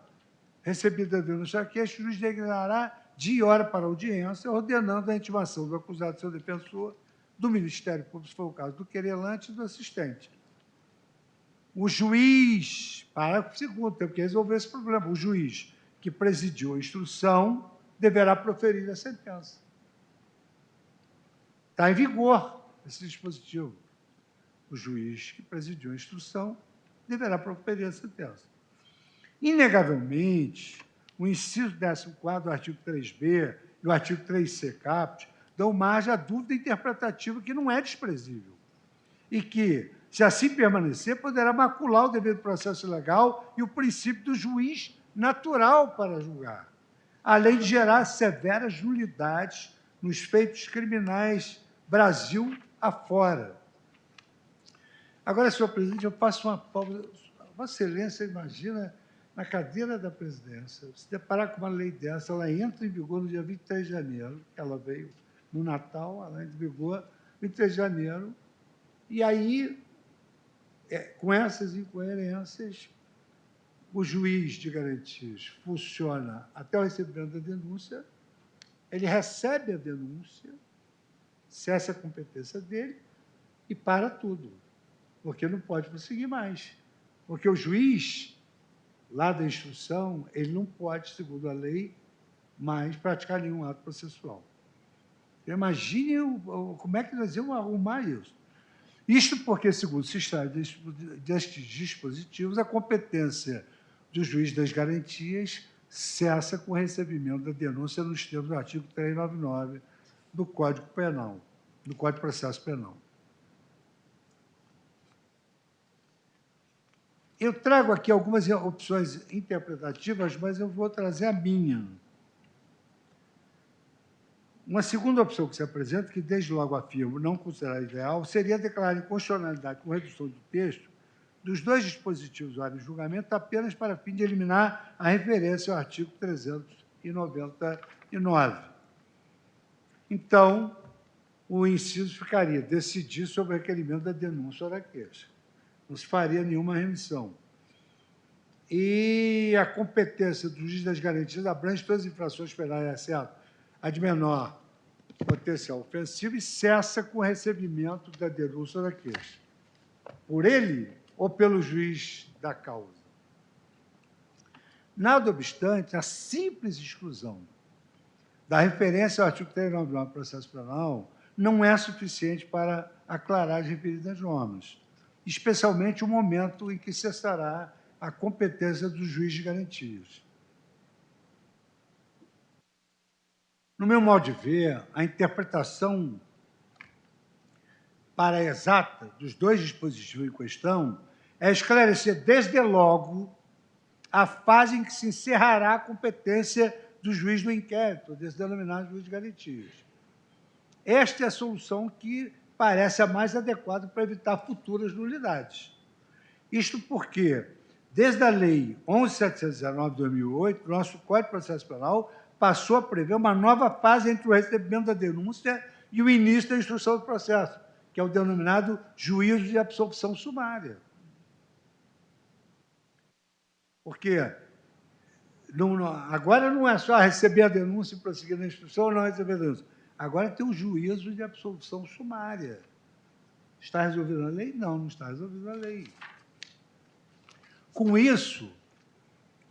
Recebida a denúncia ou a queixa, o juiz designará dia e hora para a audiência, ordenando a intimação do acusado e seu defensor, do Ministério Público, se for o caso do querelante e do assistente. O juiz, parágrafo 2º, tem que resolver esse problema, o juiz que presidiu a instrução deverá proferir a sentença. Está em vigor esse dispositivo. O juiz que presidiu a instrução deverá proferir a sentença. Inegavelmente, o inciso 14º do artigo 3b e o artigo 3c caput dão margem à dúvida interpretativa que não é desprezível e que, se assim permanecer, poderá macular o devido processo legal e o princípio do juiz natural para julgar, além de gerar severas nulidades nos feitos criminais Brasil afora. Agora, senhor presidente, eu faço uma pausa. Vossa Excelência, imagina, na cadeira da presidência, se deparar com uma lei dessa, ela entra em vigor no dia 23 de janeiro, ela veio no Natal, ela entra em vigor 23 de janeiro, e aí, com essas incoerências, o juiz de garantias funciona até o recebimento da denúncia, ele recebe a denúncia, cessa a competência dele e para tudo, porque não pode prosseguir mais. Porque o juiz, lá da instrução, ele não pode, segundo a lei, mais praticar nenhum ato processual. Imagine como é que nós vamos arrumar isso. Isto porque, segundo se extrai destes dispositivos, a competência do juiz das garantias cessa com o recebimento da denúncia nos termos do artigo 399 do Código Penal, do Código de Processo Penal. Eu trago aqui algumas opções interpretativas, mas eu vou trazer a minha. Uma segunda opção que se apresenta, que desde logo afirmo não considerar ideal, seria declarar inconstitucionalidade com redução do texto dos dois dispositivos do julgamento apenas para fim de eliminar a referência ao artigo 399. Então, o inciso ficaria decidir sobre o requerimento da denúncia ou da queixa. Não se faria nenhuma remissão. E a competência do juiz das garantias abrange todas as infrações penais, exceto a de menor potencial ofensivo, e cessa com o recebimento da denúncia ou da queixa, por ele ou pelo juiz da causa. Nada obstante, a simples exclusão da referência ao artigo 399 do processo penal não é suficiente para aclarar as referidas normas, especialmente o momento em que cessará a competência do juiz de garantias. No meu modo de ver, a interpretação para exata dos dois dispositivos em questão é esclarecer desde logo a fase em que se encerrará a competência do juiz do inquérito, desse denominado juiz de garantias. Esta é a solução que parece a mais adequada para evitar futuras nulidades. Isto porque, Desde a Lei 11.719 de 2008, nosso Código de Processo Penal passou a prever uma nova fase entre o recebimento da denúncia e o início da instrução do processo, que é o denominado juízo de absolvição sumária. Porque agora não é só receber a denúncia e prosseguir na instrução ou não receber a denúncia. Agora tem o juízo de absolvição sumária. Está resolvido na lei? Não, não está resolvido na lei. Com isso,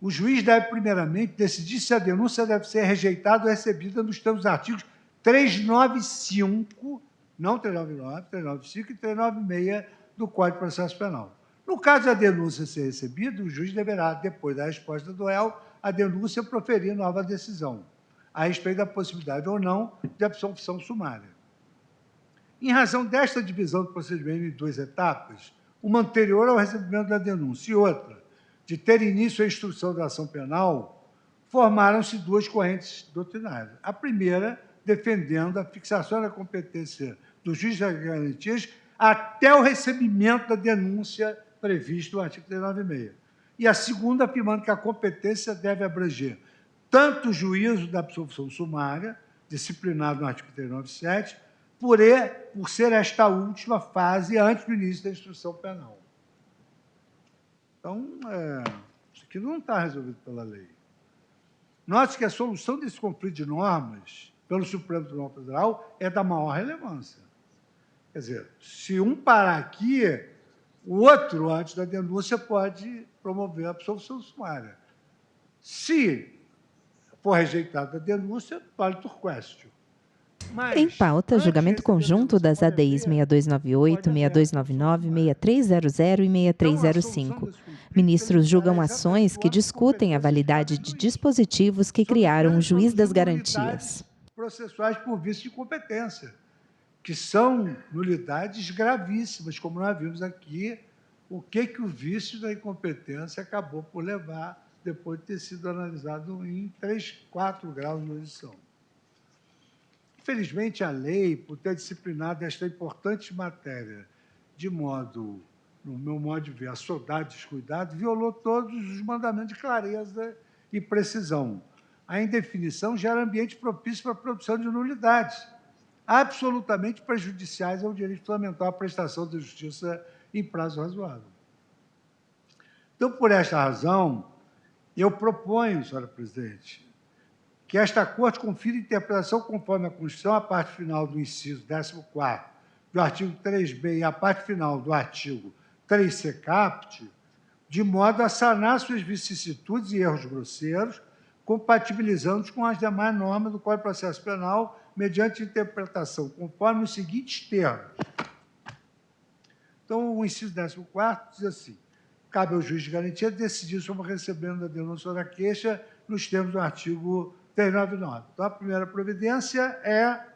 o juiz deve, primeiramente, decidir se a denúncia deve ser rejeitada ou recebida nos termos dos artigos 395, não 399, 395 e 396 do Código de Processo Penal. No caso da denúncia ser recebida, o juiz deverá, depois da resposta do réu, a denúncia proferir nova decisão, a respeito da possibilidade ou não de absolvição sumária. Em razão desta divisão do procedimento em duas etapas, uma anterior ao recebimento da denúncia e outra, de ter início a instrução da ação penal, formaram-se duas correntes doutrinárias. A primeira, defendendo a fixação da competência do juiz das garantias até o recebimento da denúncia previsto no artigo 396. E a segunda, afirmando que a competência deve abranger tanto o juízo da absolvição sumária, disciplinado no artigo 397, por ser esta última fase antes do início da instrução penal. Então, isso aqui não está resolvido pela lei. Note que a solução desse conflito de normas pelo Supremo Tribunal Federal é da maior relevância. Quer dizer, se um parar aqui, o outro, antes da denúncia, pode promover a absolvição sumária. Se for rejeitada a denúncia, vale tur quaestio. Em pauta, julgamento conjunto das ADIs 6298, 6299, 6300 e 6305. Ministros julgam ações que discutem a validade de dispositivos que criaram o juiz das garantias. Processuais por vício de competência, que são nulidades gravíssimas, como nós vimos aqui, o que o vício da incompetência acabou por levar, depois de ter sido analisado em 3, 4 graus de jurisdição. Infelizmente, a lei, por ter disciplinado esta importante matéria de modo, no meu modo de ver, assodado, descuidado, violou todos os mandamentos de clareza e precisão. A indefinição gera ambiente propício para a produção de nulidades, absolutamente prejudiciais ao direito fundamental à prestação da justiça em prazo razoável. Então, por esta razão, eu proponho, senhora presidente, que esta Corte confira interpretação conforme a Constituição, a parte final do inciso 14º do artigo 3b e a parte final do artigo 3c caput, de modo a sanar suas vicissitudes e erros grosseiros, compatibilizando-os com as demais normas do Código de Processo Penal, mediante interpretação conforme os seguintes termos. Então, o inciso 14º diz assim: cabe ao juiz de garantia decidir sobre o recebimento da denúncia ou da queixa nos termos do artigo 399. Então, a primeira providência é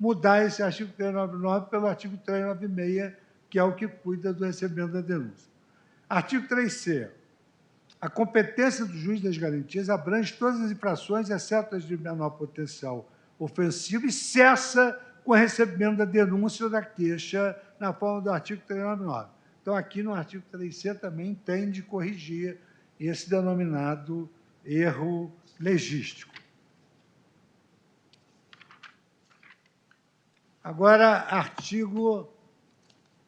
mudar esse artigo 399 pelo artigo 396, que é o que cuida do recebimento da denúncia. Artigo 3c. A competência do juiz das garantias abrange todas as infrações, exceto as de menor potencial ofensivo, e cessa com o recebimento da denúncia ou da queixa na forma do artigo 399. Então, aqui no artigo 3c também tem de corrigir esse denominado erro legístico. Agora, artigo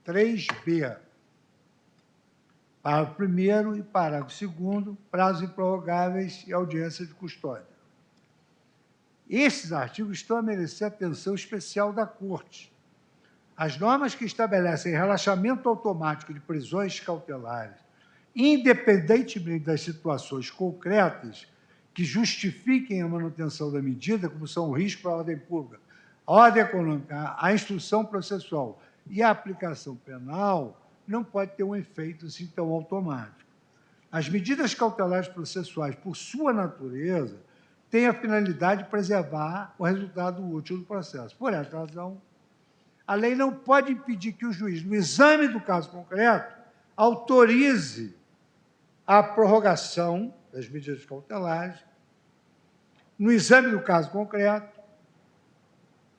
3b. Parágrafo 1º e parágrafo 2º, prazos improrrogáveis e audiência de custódia. Esses artigos estão a merecer atenção especial da Corte. As normas que estabelecem relaxamento automático de prisões cautelares, independentemente das situações concretas que justifiquem a manutenção da medida, como são o risco para a ordem pública, a ordem econômica, a instrução processual e a aplicação penal, não pode ter um efeito assim tão automático. As medidas cautelares processuais, por sua natureza, têm a finalidade de preservar o resultado útil do processo. Por esta razão, a lei não pode impedir que o juiz, no exame do caso concreto, autorize a prorrogação das medidas cautelares, no exame do caso concreto,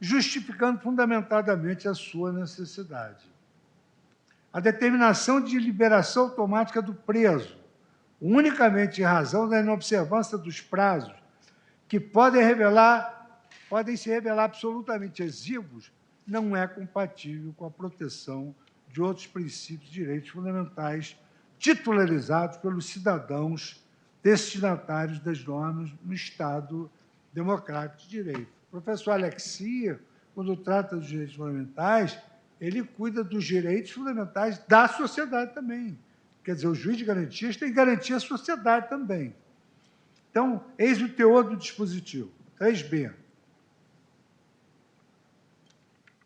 justificando fundamentadamente a sua necessidade. A determinação de liberação automática do preso unicamente em razão da inobservância dos prazos, que podem se revelar absolutamente exíguos, não é compatível com a proteção de outros princípios e direitos fundamentais titularizados pelos cidadãos destinatários das normas no Estado democrático de direito. O professor Alexia, quando trata dos direitos fundamentais, ele cuida dos direitos fundamentais da sociedade também. Quer dizer, o juiz de garantias tem que garantir a sociedade também. Então, eis o teor do dispositivo. 3B.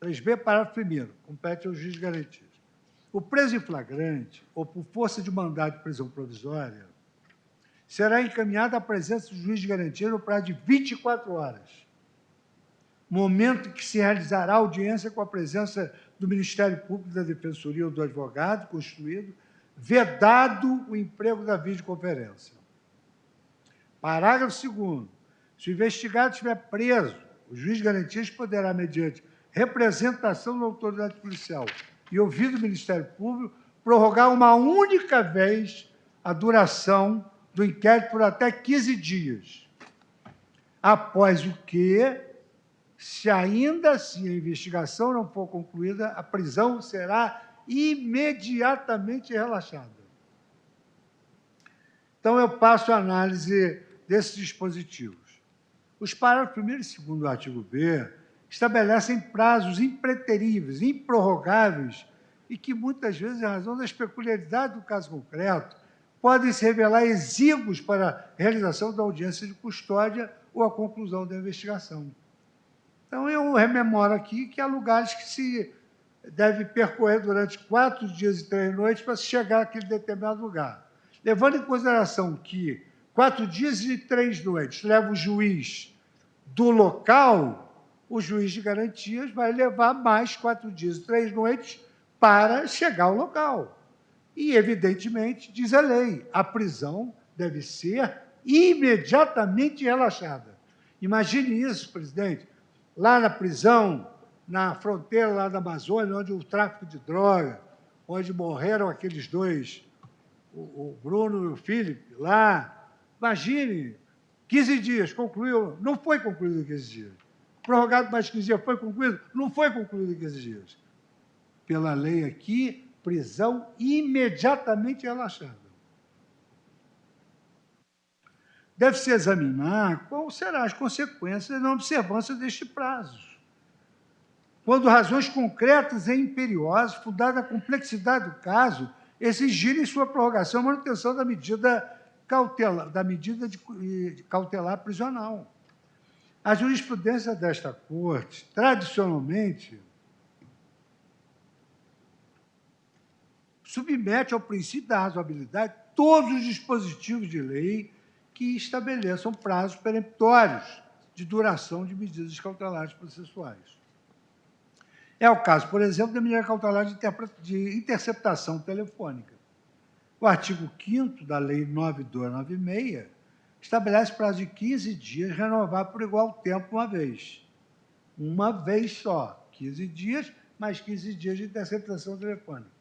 3B, parágrafo 1º, compete ao juiz de garantias. O preso em flagrante, ou por força de mandado de prisão provisória, será encaminhado à presença do juiz de garantia no prazo de 24 horas, momento em que se realizará a audiência com a presença do Ministério Público, da Defensoria ou do advogado constituído, vedado o emprego da videoconferência. Parágrafo 2º. Se o investigado estiver preso, o juiz de garantias poderá, mediante representação da autoridade policial e ouvido do Ministério Público, prorrogar uma única vez a duração do inquérito por até 15 dias, após o que, se ainda assim a investigação não for concluída, a prisão será imediatamente relaxada. Então, eu passo a análise desses dispositivos. Os parágrafos 1º e 2º do artigo B estabelecem prazos impreteríveis, improrrogáveis, e que, muitas vezes, em razão das peculiaridades do caso concreto, podem se revelar exíguos para a realização da audiência de custódia ou a conclusão da investigação. Então, eu rememoro aqui que há lugares que se deve percorrer durante 4 dias e 3 noites para se chegar àquele determinado lugar. Levando em consideração que 4 dias e 3 noites leva o juiz do local, o juiz de garantias vai levar mais 4 dias e 3 noites para chegar ao local. E, evidentemente, diz a lei, a prisão deve ser imediatamente relaxada. Imagine isso, presidente, lá na prisão, na fronteira lá da Amazônia, onde o tráfico de droga, onde morreram aqueles dois, o Bruno e o Felipe, lá. Imagine, 15 dias, concluiu, não foi concluído em 15 dias. Prorrogado mais 15 dias, foi concluído? Não foi concluído em 15 dias. Pela lei aqui, prisão imediatamente relaxada. Deve-se examinar quais serão as consequências da observância deste prazo. Quando razões concretas e imperiosas, fundadas na complexidade do caso, exigirem sua prorrogação e manutenção da medida cautelar prisional. A jurisprudência desta Corte, tradicionalmente, submete ao princípio da razoabilidade todos os dispositivos de lei que estabeleçam prazos peremptórios de duração de medidas cautelares processuais. É o caso, por exemplo, da medida cautelar de interceptação telefônica. O artigo 5º da Lei 9296 estabelece prazo de 15 dias renovar por igual tempo uma vez. Uma vez só, 15 dias, mais 15 dias de interceptação telefônica.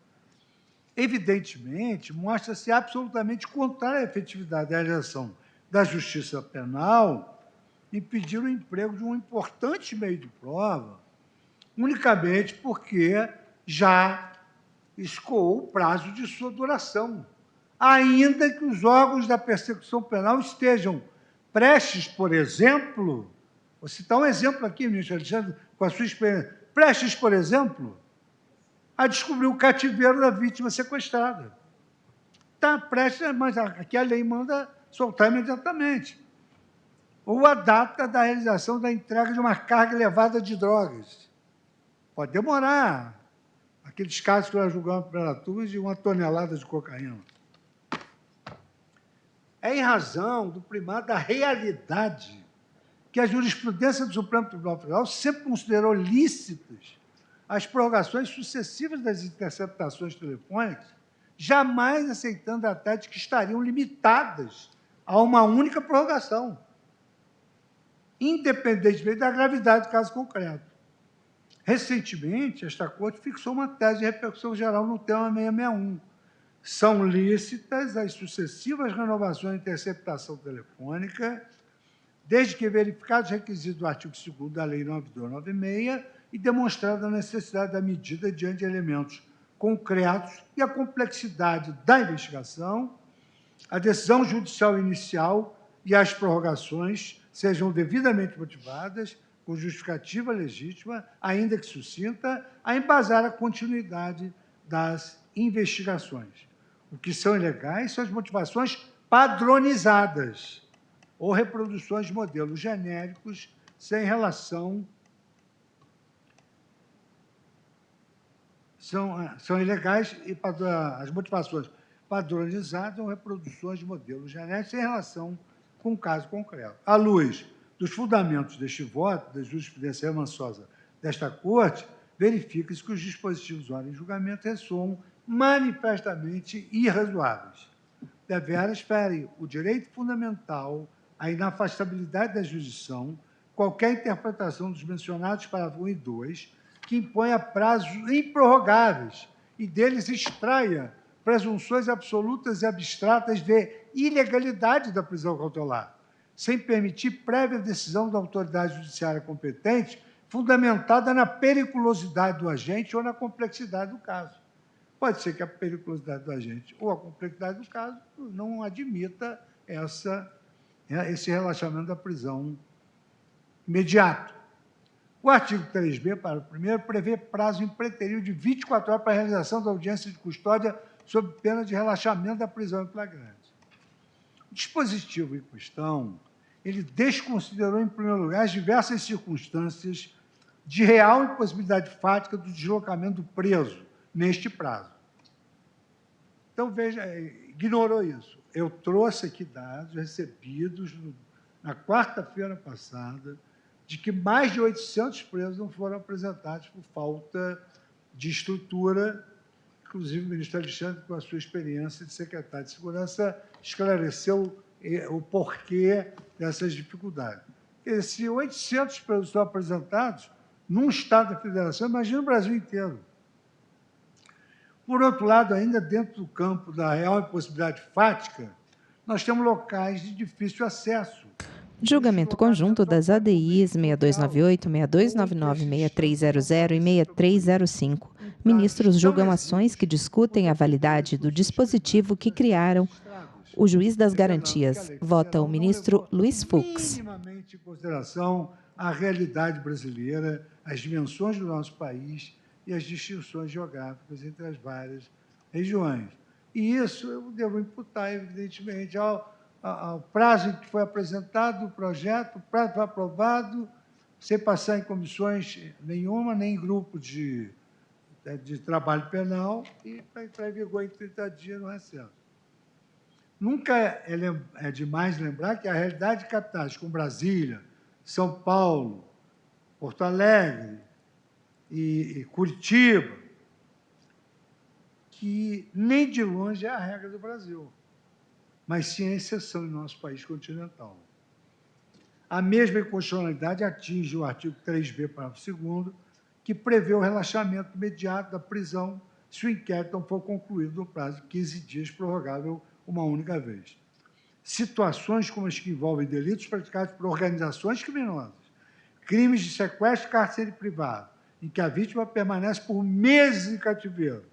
Evidentemente, mostra-se absolutamente contrária à efetividade da realização da justiça penal impedir o emprego de um importante meio de prova, unicamente porque já escoou o prazo de sua duração, ainda que os órgãos da persecução penal estejam prestes, por exemplo, vou citar um exemplo aqui, ministro Alexandre, com a sua experiência, prestes, por exemplo, a descobrir o cativeiro da vítima sequestrada. Está prestes, mas aqui a lei manda soltar imediatamente. Ou a data da realização da entrega de uma carga elevada de drogas. Pode demorar. Aqueles casos que nós julgamos pela turma de 1 tonelada de cocaína. É em razão do primado da realidade que a jurisprudência do Supremo Tribunal Federal sempre considerou lícitas as prorrogações sucessivas das interceptações telefônicas, jamais aceitando a tese de que estariam limitadas a uma única prorrogação, independentemente da gravidade do caso concreto. Recentemente, esta Corte fixou uma tese de repercussão geral no tema 661, são lícitas as sucessivas renovações de interceptação telefônica, desde que verificados os requisitos do artigo 2º da Lei 9296 e demonstrada a necessidade da medida diante de elementos concretos e a complexidade da investigação, a decisão judicial inicial e as prorrogações sejam devidamente motivadas, com justificativa legítima, ainda que sucinta, a embasar a continuidade das investigações. O que são ilegais são as motivações padronizadas ou reproduções de modelos genéricos sem relação. São ilegais e as motivações padronizadas ou reproduções de modelos genéricos sem relação com o caso concreto. À luz dos fundamentos deste voto, da jurisprudência remansosa desta Corte, verifica-se que os dispositivos ora em julgamento ressoam manifestamente irrazoáveis. Deveras ferem o direito fundamental à inafastabilidade da jurisdição, qualquer interpretação dos mencionados parágrafos 1 e 2, que imponha prazos improrrogáveis e deles extraia presunções absolutas e abstratas de ilegalidade da prisão cautelar, sem permitir prévia decisão da autoridade judiciária competente, fundamentada na periculosidade do agente ou na complexidade do caso. Pode ser que a periculosidade do agente ou a complexidade do caso não admita esse relaxamento da prisão imediato. O artigo 3b, parágrafo 1º, prevê prazo impreterível de 24 horas para a realização da audiência de custódia sob pena de relaxamento da prisão em flagrante. O dispositivo em questão, ele desconsiderou, em primeiro lugar, as diversas circunstâncias de real impossibilidade fática do deslocamento do preso neste prazo. Então, veja, ignorou isso. Eu trouxe aqui dados recebidos na quarta-feira passada de que mais de 800 presos não foram apresentados por falta de estrutura. Inclusive, o ministro Alexandre, com a sua experiência de secretário de Segurança, esclareceu o porquê dessas dificuldades. Se 800 presos são apresentados num Estado da Federação, imagina o Brasil inteiro. Por outro lado, ainda dentro do campo da real impossibilidade fática, nós temos locais de difícil acesso. Julgamento conjunto das ADIs 6298, 6299, 6300 e 6305. Ministros julgam ações que discutem a validade do dispositivo que criaram o juiz das garantias. Vota o ministro Luiz Fux. Minimamente em consideração a realidade brasileira, as dimensões do nosso país e as distinções geográficas entre as várias regiões. E isso eu devo imputar, evidentemente, ao prazo em que foi apresentado o projeto, o prazo foi aprovado, sem passar em comissões nenhuma, nem em grupo de trabalho penal, e para entrar em vigor em 30 dias no recesso. Nunca é demais lembrar que a realidade de capitais como Brasília, São Paulo, Porto Alegre e Curitiba, que nem de longe é a regra do Brasil, mas sim a exceção em nosso país continental. A mesma inconstitucionalidade atinge o artigo 3b, parágrafo 2º, que prevê o relaxamento imediato da prisão se o inquérito não for concluído no prazo de 15 dias, prorrogável uma única vez. Situações como as que envolvem delitos praticados por organizações criminosas, crimes de sequestro e cárcere privado, em que a vítima permanece por meses em cativeiro,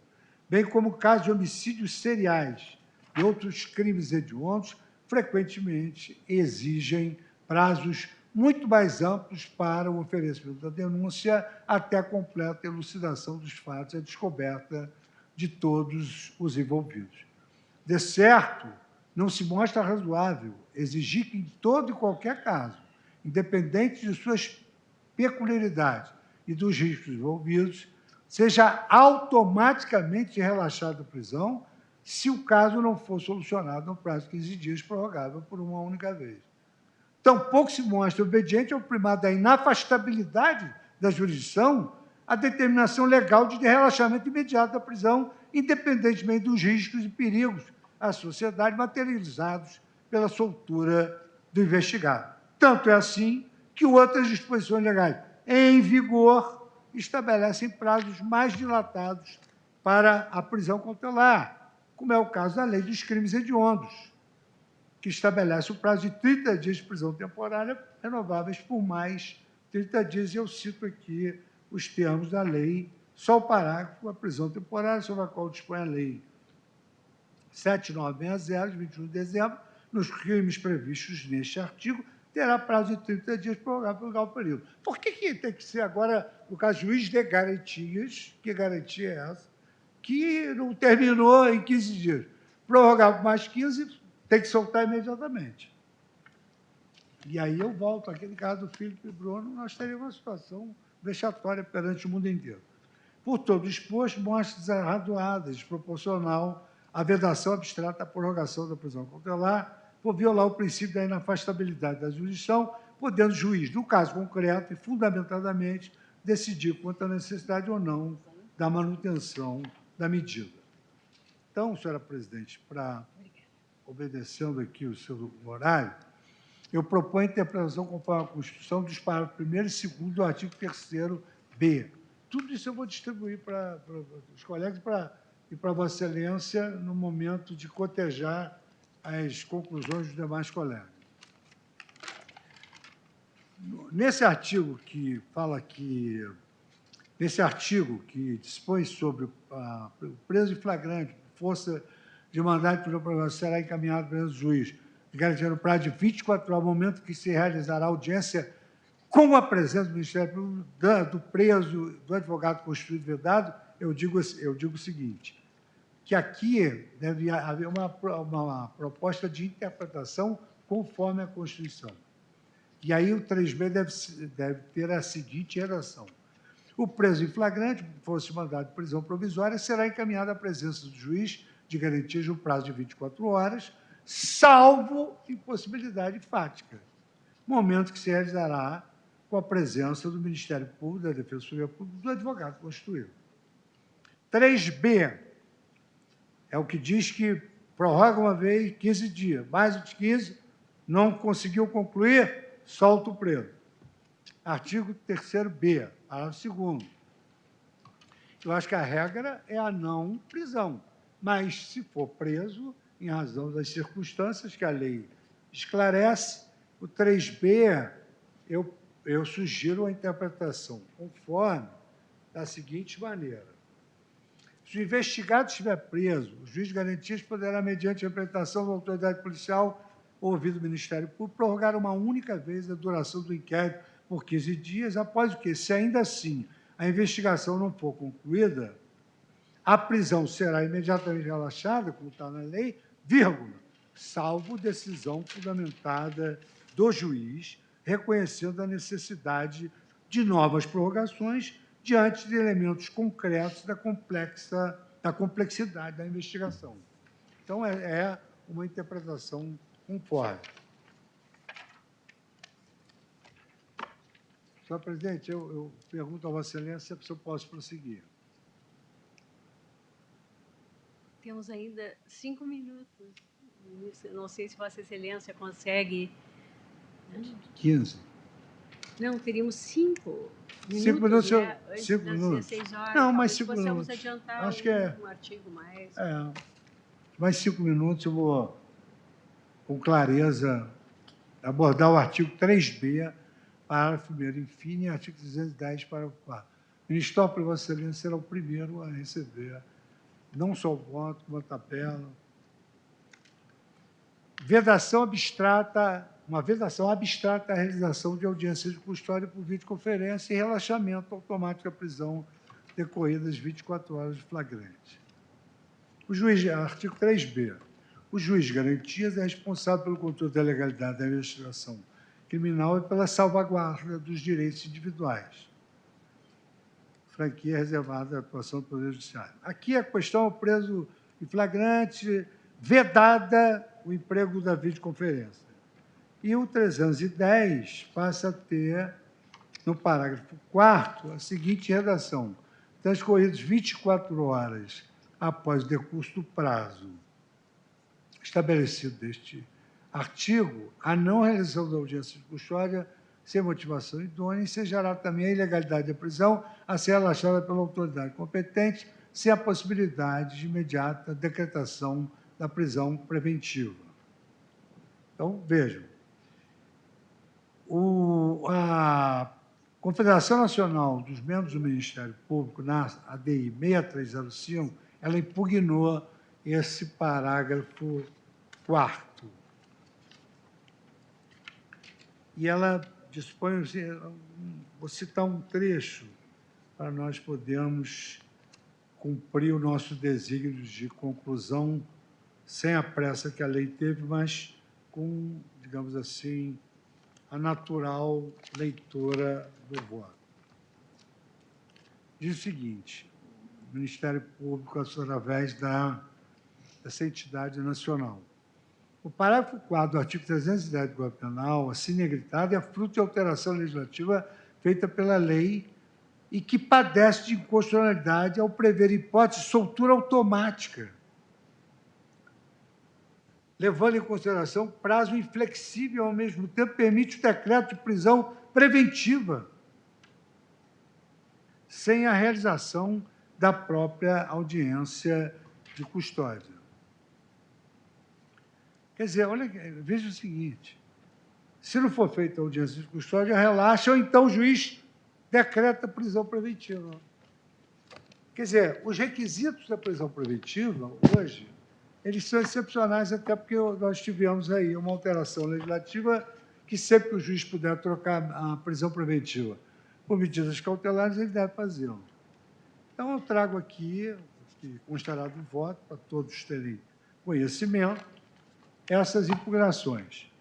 bem como casos de homicídios seriais e outros crimes hediondos, frequentemente exigem prazos muito mais amplos para o oferecimento da denúncia até a completa elucidação dos fatos e a descoberta de todos os envolvidos. De certo, não se mostra razoável exigir que, em todo e qualquer caso, independente de suas peculiaridades e dos riscos envolvidos, seja automaticamente relaxado a prisão se o caso não for solucionado no prazo de 15 dias, prorrogável por uma única vez. Tampouco se mostra obediente ao primado da inafastabilidade da jurisdição a determinação legal de relaxamento imediato da prisão, independentemente dos riscos e perigos à sociedade materializados pela soltura do investigado. Tanto é assim que outras disposições legais em vigor estabelecem prazos mais dilatados para a prisão cautelar, como é o caso da Lei dos Crimes Hediondos, que estabelece o prazo de 30 dias de prisão temporária renováveis por mais 30 dias. E eu cito aqui os termos da lei, só o parágrafo, a prisão temporária sobre a qual dispõe a Lei 7960, de 21 de dezembro, nos crimes previstos neste artigo, terá prazo de 30 dias para prorrogar o período. Por que tem que ser agora, no caso, juiz de garantias? Que garantia é essa? Que não terminou em 15 dias. Prorrogar por mais 15, tem que soltar imediatamente. E aí eu volto àquele caso do Felipe Bruno, nós teríamos uma situação vexatória perante o mundo inteiro. Por todo o exposto, mostra arrazoada, desproporcional, a vedação abstrata à prorrogação da prisão cautelar, por violar o princípio da inafastabilidade da jurisdição, podendo o juiz, no caso concreto e fundamentadamente, decidir quanto à necessidade ou não da manutenção da medida. Então, senhora presidente, obedecendo aqui o seu horário, eu proponho a interpretação conforme a Constituição dos parágrafos 1º e 2º do artigo 3º-B. Tudo isso eu vou distribuir para os colegas e para Vossa Excelência no momento de cotejar as conclusões dos demais colegas. Nesse artigo que fala que... Nesse artigo que dispõe sobre o preso em flagrante, força de mandado de prisão provisória, será encaminhado perante o juiz, garantindo o prazo de 24 horas, momento que se realizará a audiência com a presença do Ministério Público, do preso, do advogado constituído e vedado, eu digo o seguinte, que aqui deve haver uma proposta de interpretação conforme a Constituição. E aí o 3B deve ter a seguinte redação. O preso em flagrante, fosse mandado de prisão provisória, será encaminhado à presença do juiz de garantias no prazo de 24 horas, salvo impossibilidade fática, momento que se realizará com a presença do Ministério Público, da Defensoria Pública, do advogado constituído. 3B é o que diz que prorroga uma vez 15 dias, mais de 15, não conseguiu concluir, solta o preso. Artigo 3º-B, parágrafo 2º. Eu acho que a regra é a não prisão, mas, se for preso, em razão das circunstâncias que a lei esclarece, o 3B, eu sugiro a interpretação conforme da seguinte maneira. Se o investigado estiver preso, o juiz de garantias poderá, mediante a representação da autoridade policial ou ouvido do Ministério Público, prorrogar uma única vez a duração do inquérito por 15 dias, após o que, se ainda assim a investigação não for concluída, a prisão será imediatamente relaxada, como está na lei, vírgula, salvo decisão fundamentada do juiz, reconhecendo a necessidade de novas prorrogações diante de elementos concretos da complexidade da investigação. Então, é uma interpretação conforme. Senhor presidente, eu pergunto a Vossa Excelência se eu posso prosseguir. Temos ainda 5 minutos. Não sei se Vossa Excelência consegue... 15. Não, teríamos 5 minutos. 5 minutos, né? 5 minutos. 16 horas. Não, mais 5 minutos. Possamos adiantar acho que é um artigo mais. Mais 5 minutos eu vou, com clareza, abordar o artigo 3B, parágrafo 1º, enfim, e artigo 210, parágrafo 4º. O Ministério para Vossa Excelência será o primeiro a receber não só o voto, como a tabela. Vedação abstrata, uma vedação abstrata à realização de audiência de custódia por videoconferência e relaxamento automático da prisão decorridas 24 horas de flagrante. O juiz, artigo 3B, o juiz de garantias é responsável pelo controle da legalidade da investigação criminal e pela salvaguarda dos direitos individuais. Franquia reservada à atuação do Poder Judiciário. Aqui a questão é o preso em flagrante, vedada o emprego da videoconferência. E o 310 passa a ter, no parágrafo 4º, a seguinte redação. Transcorridos 24 horas após o decurso do prazo estabelecido deste artigo, a não realização da audiência de custódia sem motivação idônea ensejará também a ilegalidade da prisão a ser relaxada pela autoridade competente, sem a possibilidade de imediata decretação da prisão preventiva. Então, vejam, a Confederação Nacional dos Membros do Ministério Público, na ADI 6305, ela impugnou esse parágrafo 4º. E ela dispõe, vou citar um trecho para nós podermos cumprir o nosso desígnio de conclusão sem a pressa que a lei teve, mas com, digamos assim, a natural leitura do voto. Diz o seguinte: o Ministério Público, através dessa entidade nacional. O parágrafo 4º do artigo 310 do Código Penal, assim negritado, é fruto de alteração legislativa feita pela lei e que padece de inconstitucionalidade ao prever hipótese de soltura automática, levando em consideração prazo inflexível, ao mesmo tempo permite o decreto de prisão preventiva, sem a realização da própria audiência de custódia. Quer dizer, olha, veja o seguinte: se não for feita a audiência de custódia, relaxa, ou então o juiz decreta a prisão preventiva. Quer dizer, os requisitos da prisão preventiva, hoje, eles são excepcionais, até porque nós tivemos aí uma alteração legislativa que sempre que o juiz puder trocar a prisão preventiva por medidas cautelares, ele deve fazê-lo. Então, eu trago aqui, que constará do voto, para todos terem conhecimento, essas impugnações.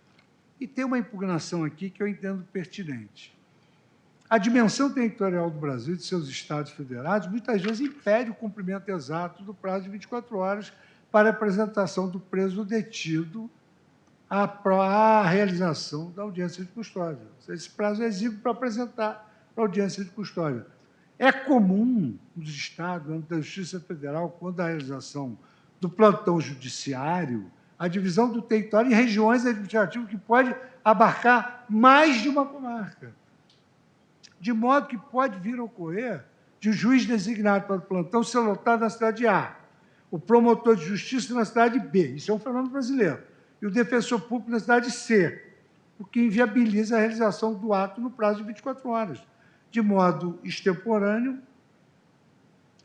E tem uma impugnação aqui que eu entendo pertinente. A dimensão territorial do Brasil e de seus estados federados muitas vezes impede o cumprimento exato do prazo de 24 horas para a apresentação do preso detido à realização da audiência de custódia. Esse prazo é exíguo para apresentar a audiência de custódia. É comum nos estados, no âmbito da Justiça Federal, quando a realização do plantão judiciário, a divisão do território em regiões administrativas que pode abarcar mais de uma comarca. De modo que pode vir a ocorrer de o juiz designado para o plantão ser lotado na cidade A, o promotor de justiça na cidade B, isso é um fenômeno brasileiro, e o defensor público na cidade C, o que inviabiliza a realização do ato no prazo de 24 horas, de modo extemporâneo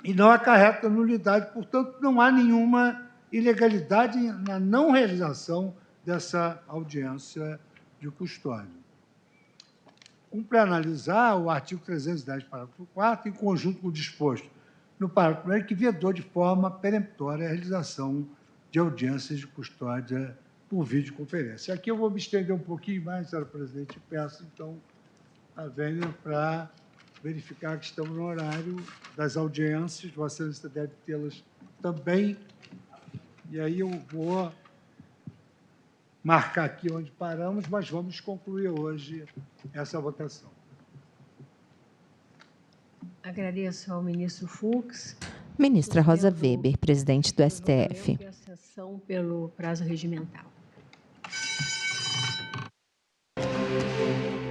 e não acarreta nulidade. Portanto, não há nenhuma ilegalidade na não realização dessa audiência de custódia. Cumpre analisar o artigo 310, parágrafo 4º, em conjunto com o disposto no parágrafo 1º, que vedou de forma peremptória a realização de audiências de custódia por videoconferência. Aqui eu vou me estender um pouquinho mais, senhora presidente, e peço, então, a vênia para verificar que estamos no horário das audiências, Vossa Excelência deve tê-las também. E aí eu vou marcar aqui onde paramos, mas vamos concluir hoje essa votação. Agradeço ao ministro Fux. Ministra Rosa Weber, presidente do STF. A sessão pelo prazo regimental.